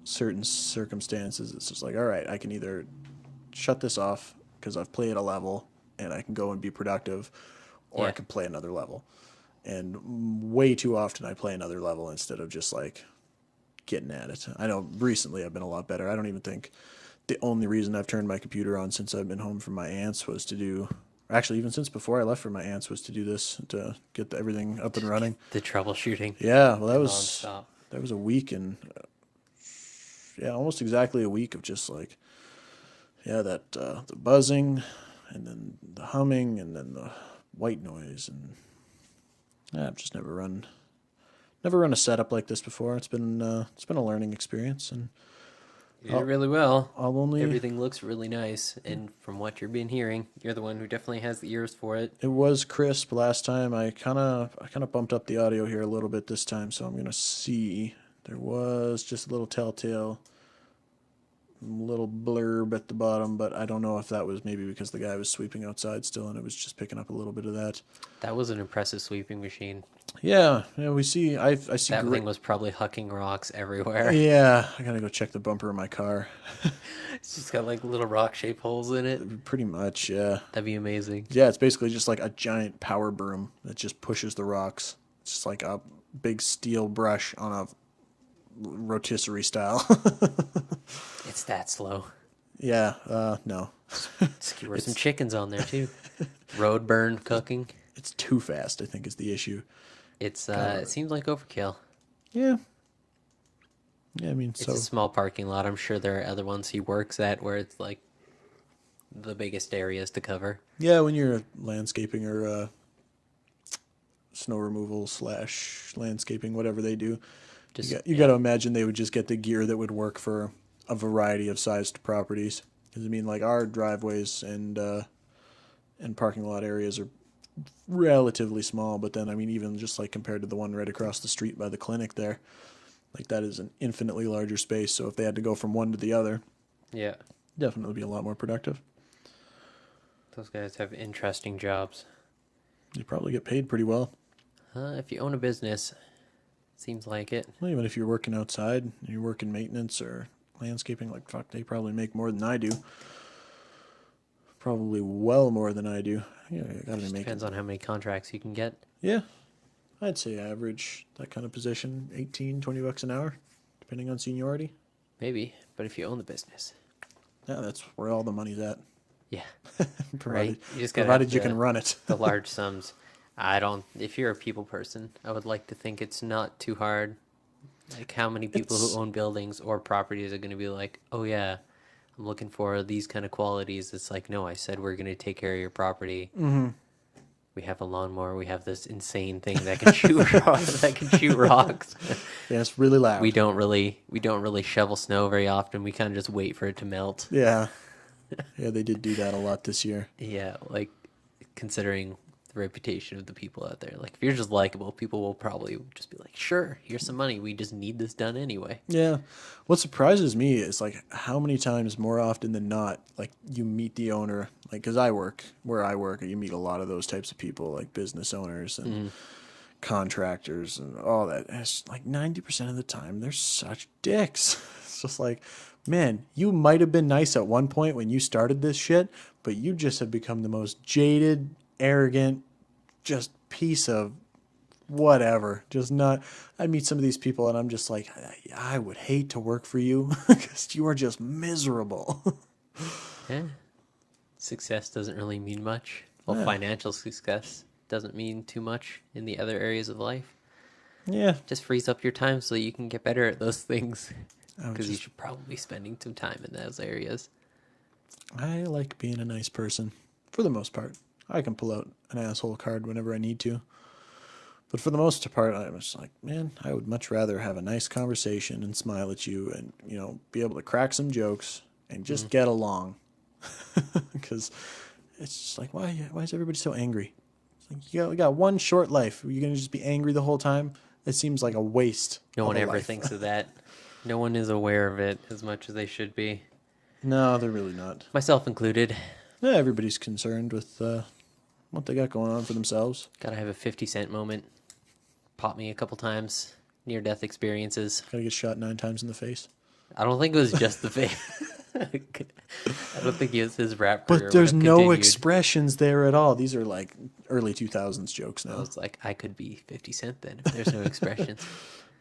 certain circumstances, it's just like, all right, I can either shut this off because I've played a level and I can go and be productive, or I Yeah. can play another level. And way too often I play another level instead of just like getting at it. I know recently I've been a lot better. I don't even think the only reason I've turned my computer on since I've been home from my aunt's was to do, actually even since before I left for my aunt's, was to do this, to get everything up and running. The troubleshooting Yeah, well nonstop. that was a week and almost exactly a week of just like, that the buzzing and then the humming and then the white noise, and I've just never run a setup like this before. It's been a learning experience, and You did really well. I'll only. Everything looks really nice, and from what you've been hearing, you're the one who definitely has the ears for it. It was crisp last time. I kind of bumped up the audio here a little bit this time, so I'm gonna see. There was just a little telltale, little blurb at the bottom, but I don't know if that was maybe because the guy was sweeping outside still, and it was just picking up a little bit of that. That was an impressive sweeping machine. Yeah, we see. I see. That thing was probably hucking rocks everywhere. Yeah, I gotta go check the bumper of my car. It's just got like little rock-shaped holes in it. Pretty much, yeah. That'd be amazing. Yeah, it's basically just like a giant power broom that just pushes the rocks. It's just like a big steel brush on a rotisserie style. It's that slow. Yeah, no. Skewer some chickens on there too. Road burn cooking. It's too fast, I think, is the issue. It's it seems like overkill. Yeah. Yeah, I mean, It's so a small parking lot. I'm sure there are other ones he works at where it's like the biggest areas to cover. yeah, when you're landscaping or snow removal / landscaping, whatever they do, Just you got to imagine they would just get the gear that would work for a variety of sized properties. Because I mean, like our driveways and parking lot areas are relatively small, but then I mean, even just like compared to the one right across the street by the clinic there, like that is an infinitely larger space. So if they had to go from one to the other, yeah. definitely be a lot more productive. Those guys have interesting jobs. You probably get paid pretty well. If you own a business, seems like it. Well, even if you're working outside, you work in maintenance or landscaping, like fuck, they probably make more than I do. Probably well more than I do. Yeah, I gotta be making. Depends on how many contracts you can get. Yeah, I'd say average that kind of position, 18, 20 bucks an hour, depending on seniority. Maybe, but if you own the business, Yeah, that's where all the money's at. yeah, Provided, You just gotta provided have you the- can run it. the large sums. I don't. If you're a people person, I would like to think it's not too hard. Like how many people It's- who own buildings or properties are going to be like, oh yeah, I'm looking for these kind of qualities. It's like, no, I said we're going to take care of your property. Mm-hmm. We have a lawnmower. We have this insane thing that can shoot that can shoot rocks. Yeah, it's really loud. We don't really shovel snow very often. We kind of just wait for it to melt. Yeah. Yeah, they did do that a lot this year. Yeah, like considering the reputation of the people out there. Like if you're just likable, people will probably just be like, "Sure, here's some money. We just need this done anyway." Yeah. What surprises me is like how many times more often than not, like you meet the owner, like because where I work, you meet a lot of those types of people, like business owners and contractors and all that. And it's like 90% of the time, they're such dicks. It's just like, man, you might have been nice at one point when you started this shit, but you just have become the most jaded, arrogant, just piece of whatever. Just not. I meet some of these people and I'm just like, I would hate to work for you because you are just miserable. Yeah. Success doesn't really mean much. Well, Yeah. financial success doesn't mean too much in the other areas of life. Yeah. Just frees up your time so you can get better at those things. I would Because you just- should probably be spending some time in those areas. I like being a nice person for the most part. I can pull out an asshole card whenever I need to. But for the most part, I'm just like, man, I would much rather have a nice conversation and smile at you and, be able to crack some jokes and just get along. Because it's just like, why is everybody so angry? It's like, you got one short life. Are you going to just be angry the whole time? It seems like a waste. No of one a ever life. thinks of that. No one is aware of it as much as they should be. No, they're really not. Myself included. Yeah, everybody's concerned with what they got going on for themselves. Gotta have a 50 Cent moment. Popped me a couple times. Near-death experiences. Gotta get shot 9 times in the face. I don't think it was just the face. I don't think his rap career But there's would have no continued. expressions there at all. These are like early 2000s jokes I now. was like, I could be 50 Cent then if there's no expressions.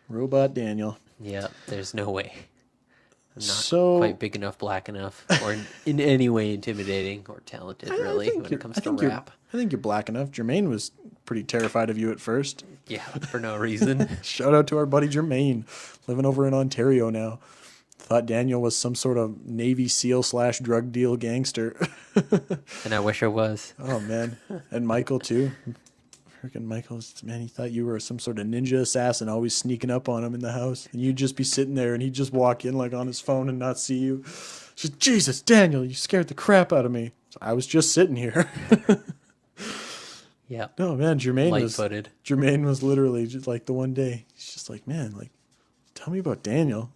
Robot Daniel. Yeah, there's no way. I'm not So- quite big enough, black enough, or in any way intimidating or talented, really, when it comes to rap. I think you're black enough. Jermaine was pretty terrified of you at first. Yeah, for no reason. Shout out to our buddy Jermaine, living over in Ontario now. Thought Daniel was some sort of Navy SEAL / drug deal gangster. And I wish I was. Oh, man. And Michael, too. Freaking Michael, man, he thought you were some sort of ninja assassin, always sneaking up on him in the house, and you'd just be sitting there, and he'd just walk in like on his phone and not see you. Just Jesus, Daniel, you scared the crap out of me. So I was just sitting here. Yeah. No, man, Light-footed. Jermaine was literally just like the one day. He's just like, man, like, tell me about Daniel.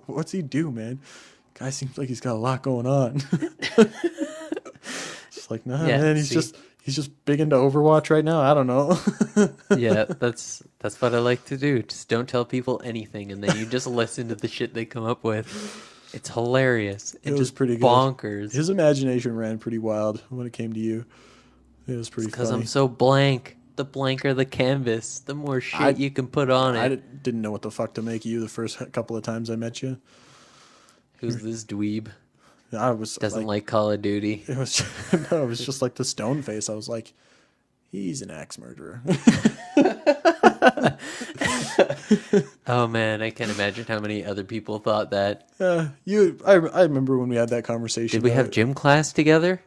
What's he do, man? Guy seems like he's got a lot going on. Just like, nah, Yeah, man, he's just big into Overwatch right now. I don't know. Yeah, that's what I like to do. Just don't tell people anything, and then you just listen to the shit they come up with. It's hilarious. It was just pretty good. bonkers. His imagination ran pretty wild when it came to you. It was pretty Because funny. I'm so blank. The blanker the canvas, the more shit you can put on it. I didn't know what the fuck to make of you the first couple of times I met you. Who's this dweeb? I was Doesn't like Call of Duty. it was no, it was just like the stone face. I was like, he's an axe murderer. Oh man, I can't imagine how many other people thought that. I remember when we had that conversation. Did we have gym class together?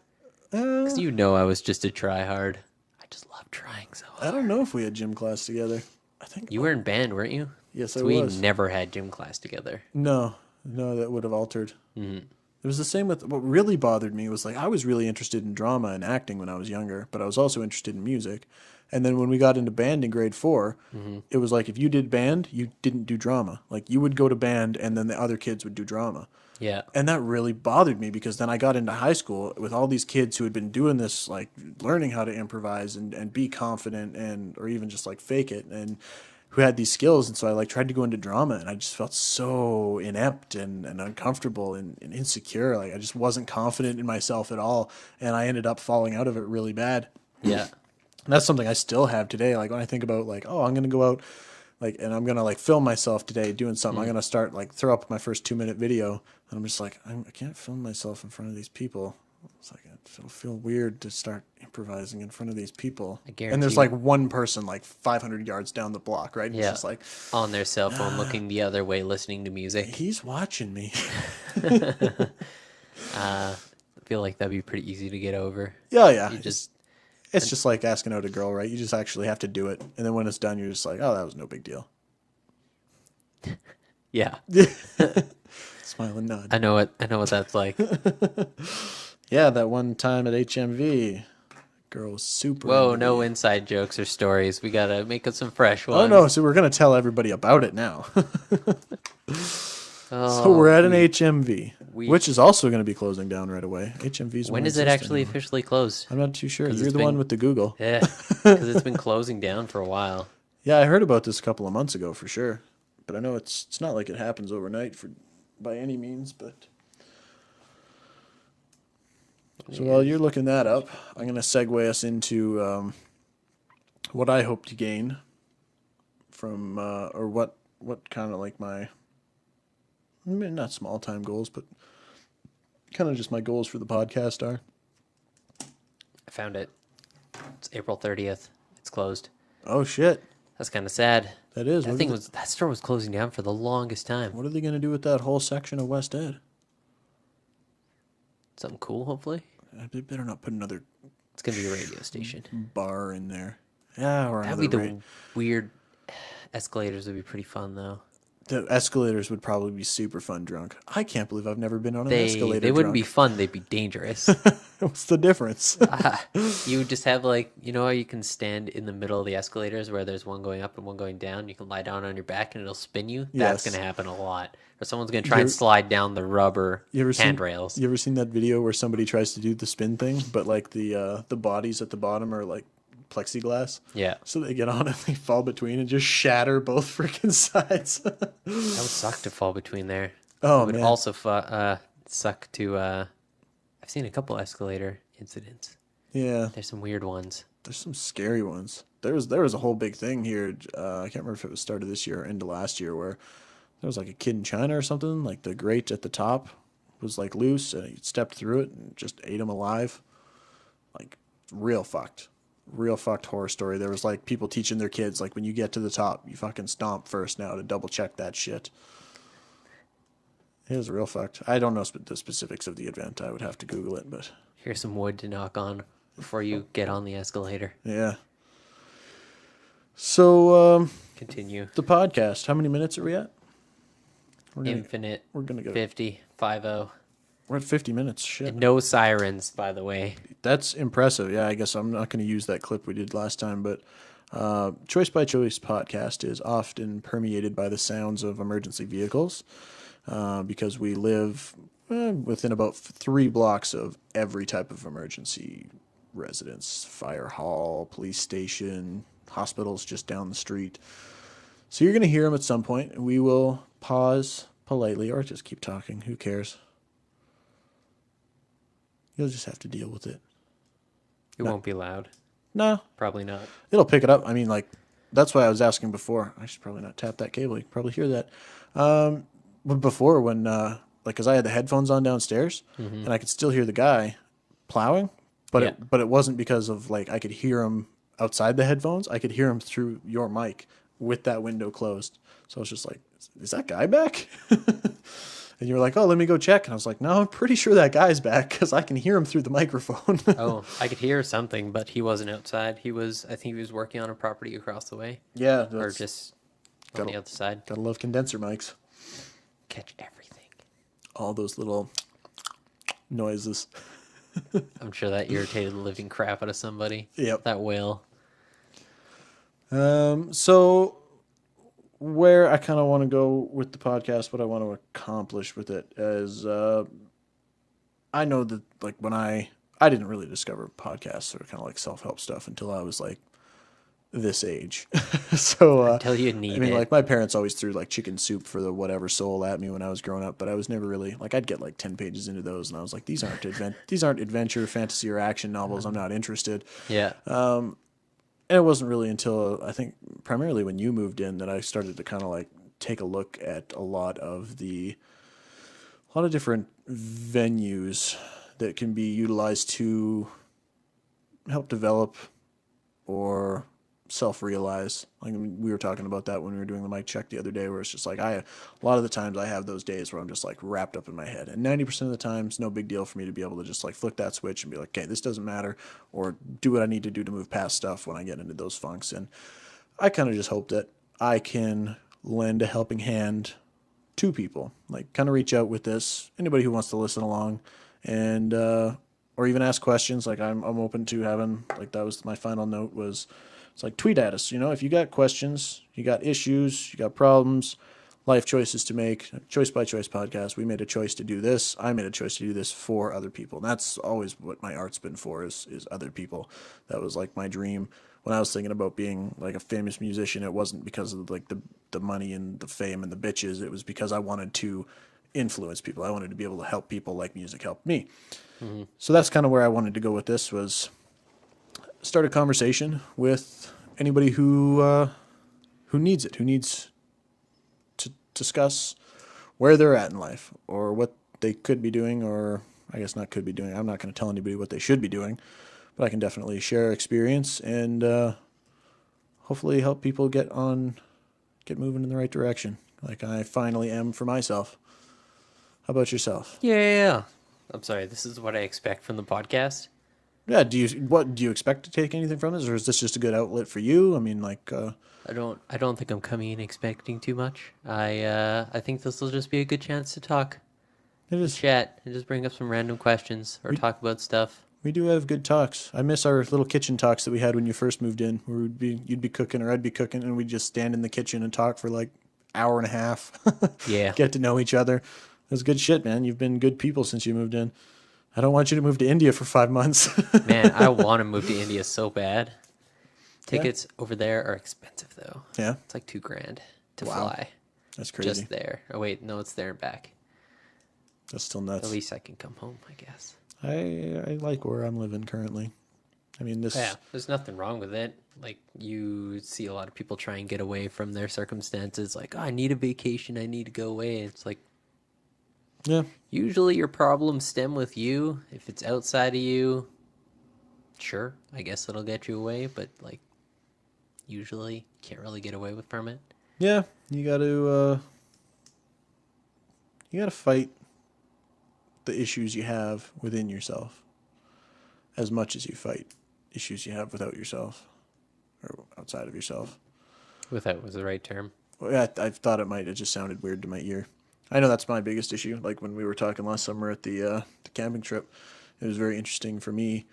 Uh, Because you know I was just a tryhard. I just love trying so hard. I don't know if we had gym class together. I think You were in band, weren't you? yes, So I we was. never had gym class together. No, that would have altered. It was the same with what really bothered me was like I was really interested in drama and acting when I was younger, but I was also interested in music. And then when we got into band in grade 4, it was like if you did band, you didn't do drama. Like you would go to band and then the other kids would do drama. Yeah. And that really bothered me because then I got into high school with all these kids who had been doing this, like learning how to improvise and be confident and or even just like fake it and who had these skills. And so I like tried to go into drama and I just felt so inept and uncomfortable and insecure. Like I just wasn't confident in myself at all. And I ended up falling out of it really bad. Yeah. And that's something I still have today. Like when I think about like, oh, I'm going to go out like, and I'm going to like film myself today doing something. I'm going to start like throw up my first 2-minute video. And I'm just like, I can't film myself in front of these people. It's like, it'll feel weird to start improvising in front of these people. I guarantee And there's you- like one person like 500 yards down the block, right? And Yeah. It's just like, On their cell phone, looking the other way, listening to music. he's watching me. I feel like that'd be pretty easy to get over. Yeah. You just It's just like asking out a girl, right? You just actually have to do it. And then when it's done, you're just like, oh, that was no big deal. yeah. Smile and nod. I know what that's like. Yeah, that one time at HMV, girl was super. Whoa, into no me. inside jokes or stories. We gotta make up some fresh ones. Oh no! So we're gonna tell everybody about it now. Oh, So we're at an HMV, we- which is also going to be closing down right away. HMV's when won't is it exist actually anymore. officially closed? I'm not too sure. 'Cause You're it's the been- one with the Google. Yeah, because it's been closing down for a while. Yeah, I heard about this a couple of months ago for sure, but I know it's not like it happens overnight by any means. But so while you're looking that up, I'm going to segue us into what I hope to gain from or what kind of like my not small time goals, but kind of just my goals for the podcast are. I found it. It's April 30th. It's closed. Oh shit, That's kind of sad. that is. That store was closing down for the longest time. What are they going to do with that whole section of West Ed? Something cool, hopefully. They better not put another It's gonna be a radio station. bar in there. Yeah, or That'd another be the weird escalators. Would be pretty fun though. The escalators would probably be super fun drunk. I can't believe I've never been on an They escalator wouldn't be drunk. fun. They'd be dangerous. What's the difference? You would just have like how you can stand in the middle of the escalators where there's one going up and one going down. You can lie down on your back and it'll spin you. That's Yes. gonna happen a lot. Or someone's gonna try and You're- slide down the rubber You ever seen handrails. You ever seen that video where somebody tries to do the spin thing, but like the bodies at the bottom are like plexiglass? Yeah, So they get on and they fall between and just shatter both freaking sides. that would suck to fall between there. Oh, It would man. also suck to. I've seen a couple escalator incidents. Yeah, There's some weird ones. there's some scary ones. There was a whole big thing here. I can't remember if it was started this year or into last year where there was like a kid in China or something. Like the grate at the top was like loose and he stepped through it and just ate him alive. Like real fucked horror story. There was like people teaching their kids like when you get to the top, you fucking stomp first now to double check that shit. It was real fucked. I don't know the specifics of the event. I would have to Google it, but Here's some wood to knock on before you get on the escalator. yeah. So, Continue. the podcast, how many minutes are we at? Infinite We're going to go. 50, 50. We're at 50 minutes. Shit. And no sirens, by the way. That's impressive. Yeah, I guess I'm not going to use that clip we did last time, but Choice by Choice podcast is often permeated by the sounds of emergency vehicles because we live within about 3 blocks of every type of emergency residence, fire hall, police station, hospitals just down the street. So you're going to hear them at some point. We will pause politely or just keep talking. Who cares? You'll just have to deal with it. It won't be loud. No, Probably not. it'll pick it up. I mean, like, that's why I was asking before. I should probably not tap that cable. You can probably hear that. But before, when, because I had the headphones on downstairs, and I could still hear the guy plowing, but Yeah. it wasn't because of, like, I could hear him outside the headphones. I could hear him through your mic with that window closed. So I was just like, is that guy back? And you were like, oh, let me go check. And I was like, no, I'm pretty sure that guy's back because I can hear him through the microphone. Oh, I could hear something, but he wasn't outside. I think he was working on a property across the way. Yeah. Or just on gotta- the other side. Gotta love condenser mics. Catch everything. All those little noises. I'm sure that irritated the living crap out of somebody. Yep. That whale. So where I kind of want to go with the podcast, what I want to accomplish with it is, I know that like when I didn't really discover podcasts or kind of like self-help stuff until I was like this age. So, Until you need I mean, it. like my parents always threw like chicken soup for the whatever soul at me when I was growing up, but I was never really like, I'd get like 10 pages into those and I was like, these aren't adventure, fantasy or action novels. I'm not interested. Yeah. And it wasn't really until I think primarily when you moved in that I started to kind of like take a look at a lot of different venues that can be utilized to help develop or self-realize. Like we were talking about that when we were doing the mic check the other day, where it's just like a lot of the times I have those days where I'm just like wrapped up in my head, and 90% of the times, no big deal for me to be able to just like flick that switch and be like, okay, this doesn't matter, or do what I need to do to move past stuff when I get into those funks. And I kind of just hope that I can lend a helping hand to people, like kind of reach out with this. Anybody who wants to listen along, and or even ask questions. Like I'm open to having, like that was my final note was, it's like tweet at us. You know, if you got questions, you got issues, you got problems, life choices to make. Choice by Choice podcast. We made a choice to do this. I made a choice to do this for other people. And that's always what my art's been for is other people. That was like my dream. When I was thinking about being like a famous musician, it wasn't because of like the money and the fame and the bitches. It was because I wanted to influence people. I wanted to be able to help people like music helped me. Mm-hmm. So that's kind of where I wanted to go with this, was start a conversation with anybody who needs it, who needs to discuss where they're at in life or what they could be doing, or I guess not could be doing. I'm not going to tell anybody what they should be doing, but I can definitely share experience and hopefully help people get moving in the right direction, like I finally am for myself. How about yourself? Yeah. I'm sorry. This is what I expect from the podcast. Yeah, do you expect to take anything from this, or is this just a good outlet for you? I mean, like, I don't think I'm coming in expecting too much. I think this will just be a good chance to talk, it is. chat, and just bring up some random questions or talk about stuff. We do have good talks. I miss our little kitchen talks that we had when you first moved in, where you'd be cooking or I'd be cooking, and we'd just stand in the kitchen and talk for like hour and a half. Yeah. Get to know each other. It was good shit, man. You've been good people since you moved in. I don't want you to move to India for 5 months. Man, I want to move to India so bad. Tickets over there are expensive though. Yeah, It's like $2,000 to Wow. fly. that's crazy. Just there. Oh wait, no, it's there and back. That's still At nuts. least I can come home, I guess. I like where I'm living currently. I mean, this. Yeah, there's nothing wrong with it. Like, you see a lot of people try and get away from their circumstances. Like, oh, I need a vacation. I need to go away. It's like, Yeah, usually your problems stem with you. If it's outside of you, sure, I guess it'll get you away. But, like, usually you can't really get away from it. yeah. You got to fight the issues you have within yourself as much as you fight issues you have without yourself or outside. outside of yourself. Without was the right term. Well, yeah, I thought it might. It just sounded weird to my ear. I know that's my biggest issue. Like when we were talking last summer at the camping trip, it was very interesting for me,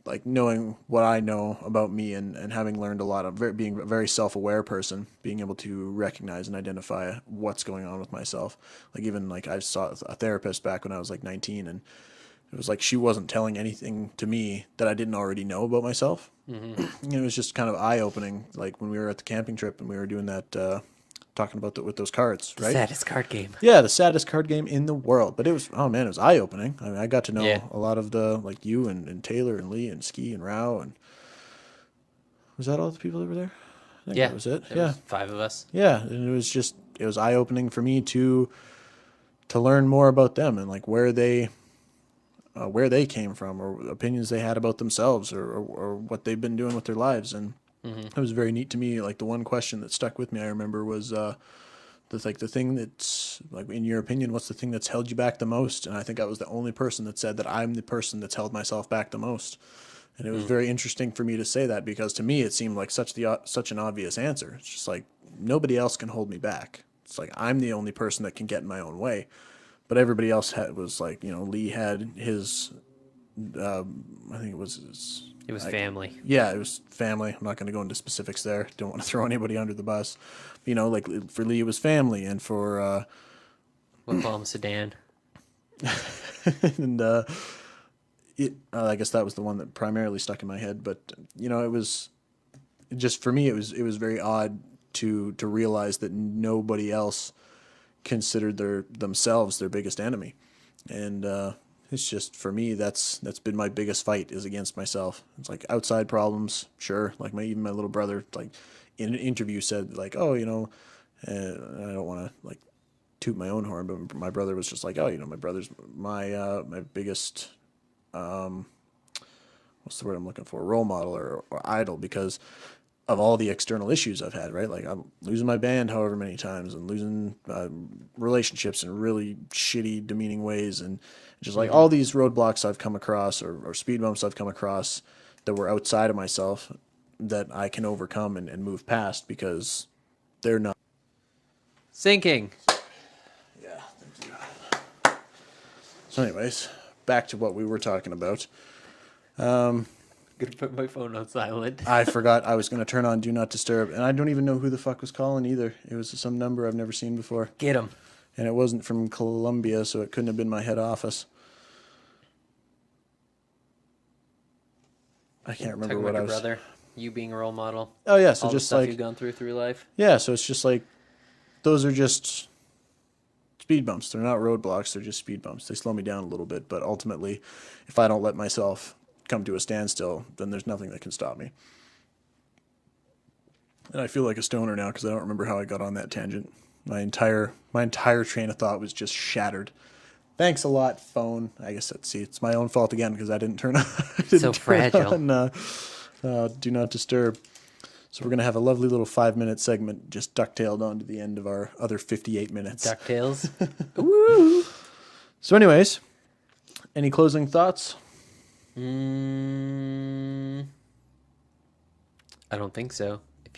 like knowing what I know about me and having learned a lot of being a very self-aware person, being able to recognize and identify what's going on with myself. Like even like I saw a therapist back when I was like 19, and it was like she wasn't telling anything to me that I didn't already know about myself. Mm-hmm. It was just kind of eye-opening. Like when we were at the camping trip and we were doing that, talking about with those cards, right? Saddest card game. Yeah, the saddest card game in the world. But it was, oh man, it was eye opening. I mean, I got to know Yeah. a lot of the, like you and Taylor and Lee and Ski and Rao. And was that all the people that were there? I think Yeah, that was it. there Yeah. was 5 of us. Yeah. And it was eye opening for me to learn more about them and like where they came from or opinions they had about themselves or what they've been doing with their lives. And it was very neat to me. Like the one question that stuck with me, I remember, was the thing that's like, in your opinion, what's the thing that's held you back the most? And I think I was the only person that said that I'm the person that's held myself back the most. And it was very interesting for me to say that because to me it seemed like such an obvious answer. It's just like nobody else can hold me back. It's like I'm the only person that can get in my own way. But everybody else was like, Lee had his, I think it was his. It was family. Yeah, it was family. I'm not going to go into specifics there. Don't want to throw anybody under the bus. Like for Lee, it was family, and for We'll call him Sedan. and I guess that was the one that primarily stuck in my head. But it was just for me. It was very odd to realize that nobody else considered themselves their biggest enemy, and it's just for me that's been my biggest fight is against myself. It's like outside problems, sure. Like even my little brother, like in an interview said like, oh, I don't want to like toot my own horn, but my brother was just like, oh, my brother's my biggest what's the word I'm looking for, role model or idol because of all the external issues I've had, right? Like I'm losing my band however many times and losing relationships in really shitty, demeaning ways. And just like all these roadblocks I've come across or speed bumps I've come across that were outside of myself that I can overcome and move past because they're not. Sinking. Yeah, thank you. So anyways, back to what we were talking about. Gonna put my phone on silent. I forgot I was going to turn on Do Not Disturb, and I don't even know who the fuck was calling either. It was some number I've never seen before. Get him. And it wasn't from Colombia, so it couldn't have been my head office. I can't remember Talking what about I your was. brother, you being a role model. Oh yeah, so all the just stuff like you've gone through life. yeah, so it's just like those are just speed bumps. They're not roadblocks. They're just speed bumps. They slow me down a little bit, but ultimately, if I don't let myself come to a standstill, then there's nothing that can stop me. And I feel like a stoner now because I don't remember how I got on that tangent. My entire train of thought was just shattered. Thanks a lot, phone. I guess it's my own fault again because I didn't turn on. So fragile. Do Not Disturb. So we're gonna have a lovely little 5-minute segment just ducktailed on to the end of our other 58 minutes. DuckTales. Woo! So, anyways, any closing thoughts? I don't think so. If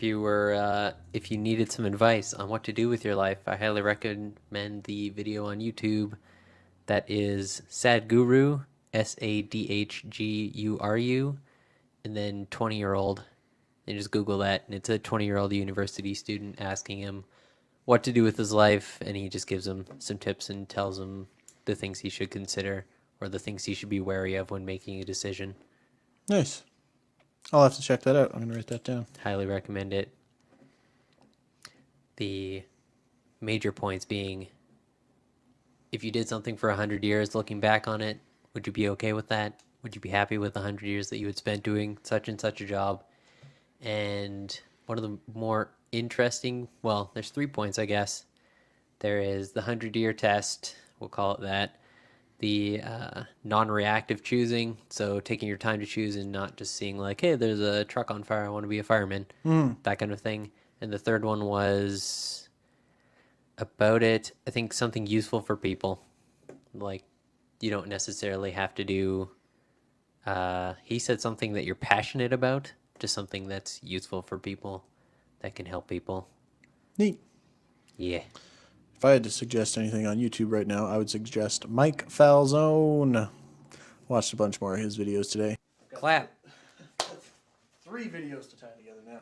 you needed some advice on what to do with your life, I highly recommend the video on YouTube that is Sadhguru, Sadhguru, and then 20-year-old. And just Google that, and it's a 20-year-old university student asking him what to do with his life, and he just gives him some tips and tells him the things he should consider or the things he should be wary of when making a decision. Nice. I'll have to check that out. I'm going to write that down. Highly recommend it. The major points being, if you did something for 100 years, looking back on it, would you be okay with that? Would you be happy with the 100 years that you had spent doing such and such a job? And one of the more interesting, well, there's 3 points, I guess. There is the 100-year test, we'll call it that. The non-reactive choosing, so taking your time to choose and not just seeing like, hey, there's a truck on fire, I want to be a fireman, that kind of thing. And the third one was about it, I think something useful for people. Like, you don't necessarily have to do, he said something that you're passionate about. just something that's useful for people, that can help people. Neat. Yeah. If I had to suggest anything on YouTube right now, I would suggest Mike Falzone. Watched a bunch more of his videos today. Clap. 3 videos to tie together now.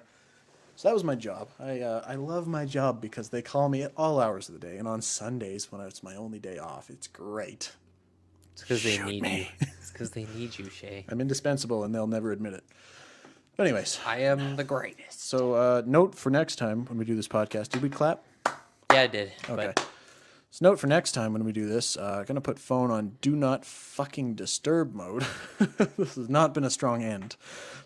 So that was my job. I love my job because they call me at all hours of the day, and on Sundays when it's my only day off, it's great. It's because they Shoot need me. you. It's because they need you, Shay. I'm indispensable, and they'll never admit it. But anyways, I am the greatest. so note for next time when we do this podcast. Did we clap? Yeah, I did. Okay. But So note for next time when we do this, gonna put phone on do not fucking disturb mode. This has not been a strong end.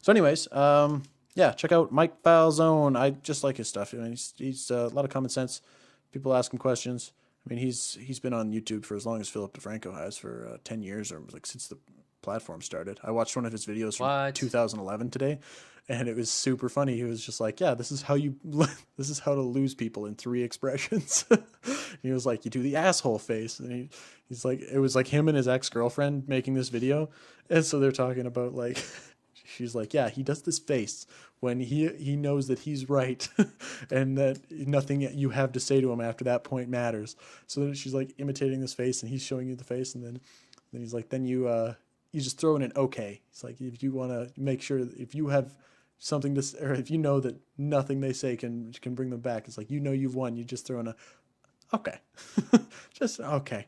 So anyways, yeah, check out Mike Falzone. I just like his stuff. I mean, he's a lot of common sense. People ask him questions. I mean, he's been on YouTube for as long as Philip DeFranco has, for 10 years, or like since the platform started. I watched one of his videos from What? 2011 today, and it was super funny. He was just like, yeah, this is how to lose people in 3 expressions. He was like, you do the asshole face, and he's like, it was like him and his ex-girlfriend making this video, and so they're talking about like, she's like, yeah, he does this face when he knows that he's right, and that nothing you have to say to him after that point matters. So then she's like imitating this face, and he's showing you the face, and then he's like, then you just throw in an okay. It's like, if you want to make sure that if you have something to, or if you know that nothing they say can bring them back, it's like, you know, you've won. You just throw in a okay, just okay.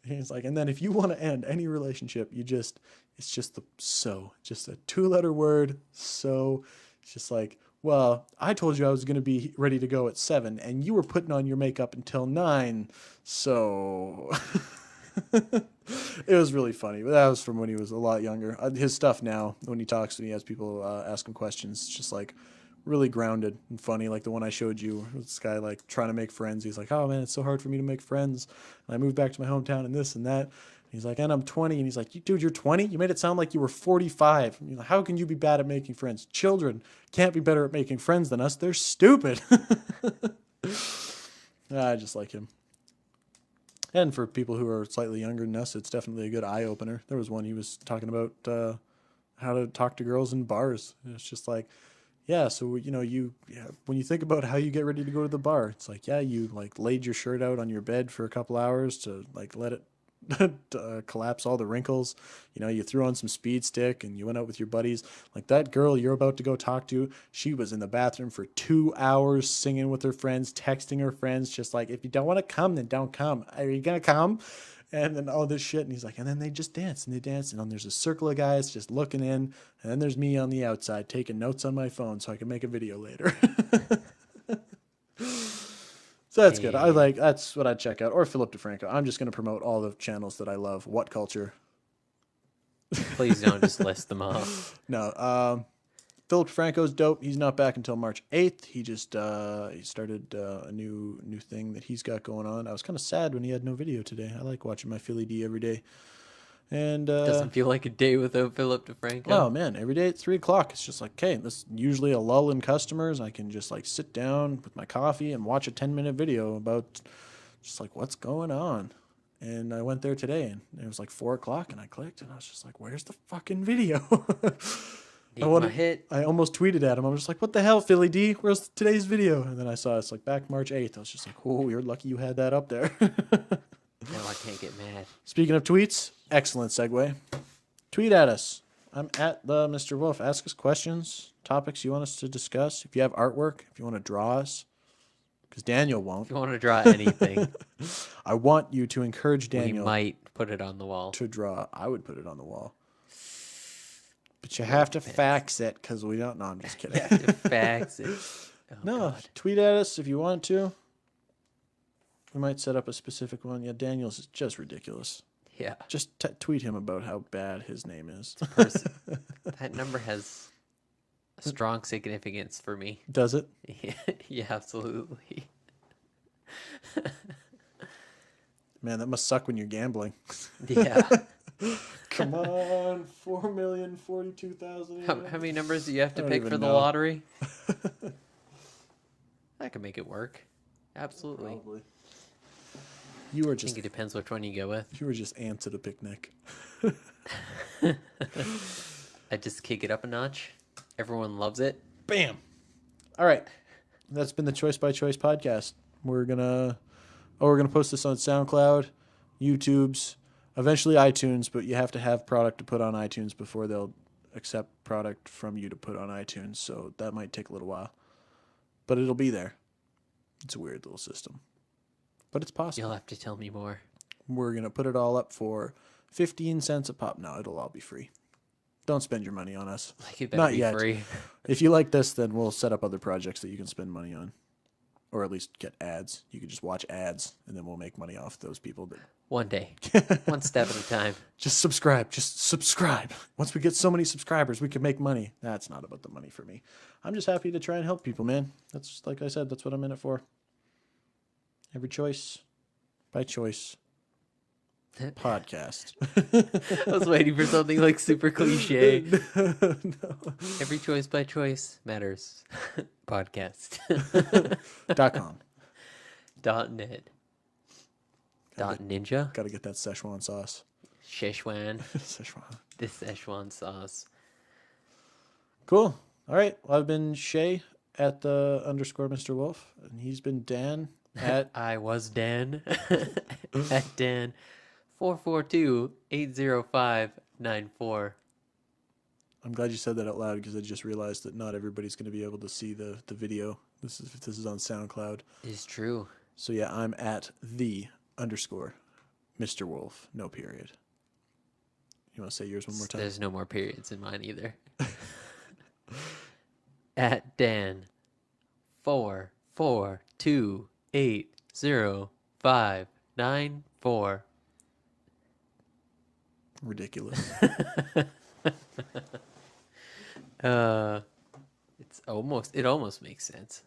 And he's like, and then if you want to end any relationship, it's just just a 2-letter word. So it's just like, well, I told you I was going to be ready to go at 7, and you were putting on your makeup until 9. So it was really funny. But that was from when he was a lot younger. His stuff now, when he talks and he has people ask him questions, it's just like really grounded and funny. Like the one I showed you, this guy like trying to make friends. He's like, oh man, it's so hard for me to make friends. And I moved back to my hometown and this and that. And he's like, and I'm 20. And he's like, dude, you're 20? You made it sound like you were 45. And you're like, how can you be bad at making friends? Children can't be better at making friends than us. They're stupid. I just like him. And for people who are slightly younger than us, it's definitely a good eye-opener. There was one he was talking about how to talk to girls in bars. And it's just like, yeah, so, you know, when you think about how you get ready to go to the bar, it's like, yeah, you like laid your shirt out on your bed for a couple hours to like let it collapse all the wrinkles. You know, you threw on some speed stick and you went out with your buddies. Like that girl you're about to go talk to, she was in the bathroom for 2 hours singing with her friends, texting her friends, just like, if you don't want to come, then don't come. Are you gonna come? And then all this shit. And he's like, and then they just dance and they dance. And then there's a circle of guys just looking in. And then there's me on the outside taking notes on my phone so I can make a video later. So that's good. That's what I'd check out. Or Philip DeFranco. I'm just going to promote all the channels that I love. What Culture. please don't just list them off. No. Philip DeFranco's dope. He's not back until March 8th. He just he started a new thing that he's got going on. I was kind of sad when he had no video today. I like watching my Philly D every day. And Doesn't feel like a day without Philip DeFranco. oh man, every day at 3:00, it's just like, okay, this is usually a lull in customers. I can just like sit down with my coffee and watch a 10-minute video about just like what's going on. And I went there today, and it was like 4:00, and I clicked, and I was just like, where's the fucking video? Need my hit. I almost tweeted at him. I was just like, what the hell, Philly D? Where's today's video? And then I saw it's like back March 8th. I was just like, oh, you're lucky you had that up there. Now I can't get mad. Speaking of tweets, excellent segue. Tweet at us. I'm at the Mr. Wolf. Ask us questions, topics you want us to discuss. If you have artwork, if you want to draw us, because Daniel won't. If you want to draw anything, I want you to encourage we Daniel might put it on the wall. to draw. I would put it on the wall. But you have to fax it because we don't know. I'm just kidding. You have to fax it. Oh, No, God. tweet at us if you want to. We might set up a specific one. Yeah, Daniel's is just ridiculous. Yeah. Just tweet him about how bad his name is. Person. That number has a strong significance for me. Does it? Yeah, absolutely. Man, that must suck when you're gambling. Yeah. Come on, 4,042,000. How many numbers do you have to I don't pick even for the know. lottery? I can make it work. Absolutely. Probably. You were I just think it depends which one you go with. ants at a picnic. I just kick it up a notch. Everyone loves it. Bam. All right. That's been the Choice by Choice podcast. We're gonna post this on SoundCloud, YouTube's, eventually iTunes, but you have to have product to put on iTunes before they'll accept product from you to put on iTunes. So that might take a little while, but it'll be there. It's a weird little system, but it's possible. You'll have to tell me more. We're gonna put it all up for 15 cents a pop. No, it'll all be free. Don't spend your money on us. Like it better Not be yet. free. If you like this, then we'll set up other projects that you can spend money on, or at least get ads. You can just watch ads, and then we'll make money off those people. That One day. One step at a time. just subscribe. Just subscribe. Once we get so many subscribers, we can make money. That's not about the money for me. I'm just happy to try and help people, man. That's, like I said, that's what I'm in it for. Every choice by choice podcast. I was waiting for something like super cliche. No. Every choice by choice matters. Podcast. .com. .net. Ninja. Got to get that Szechuan sauce. Szechuan. Szechuan. The Szechuan sauce. Cool. All right. Well, I've been Shay at the _ Mr. Wolf, and he's been Dan at I was Dan. At Dan. 442-805-94. I'm glad you said that out loud because I just realized that not everybody's going to be able to see the video. This is on SoundCloud. It's true. So yeah, I'm at the _ Mr. Wolf. No period. You want to say yours one more time? There's no more periods in mine either. At Dan. 442-805-94. Ridiculous. It almost makes sense.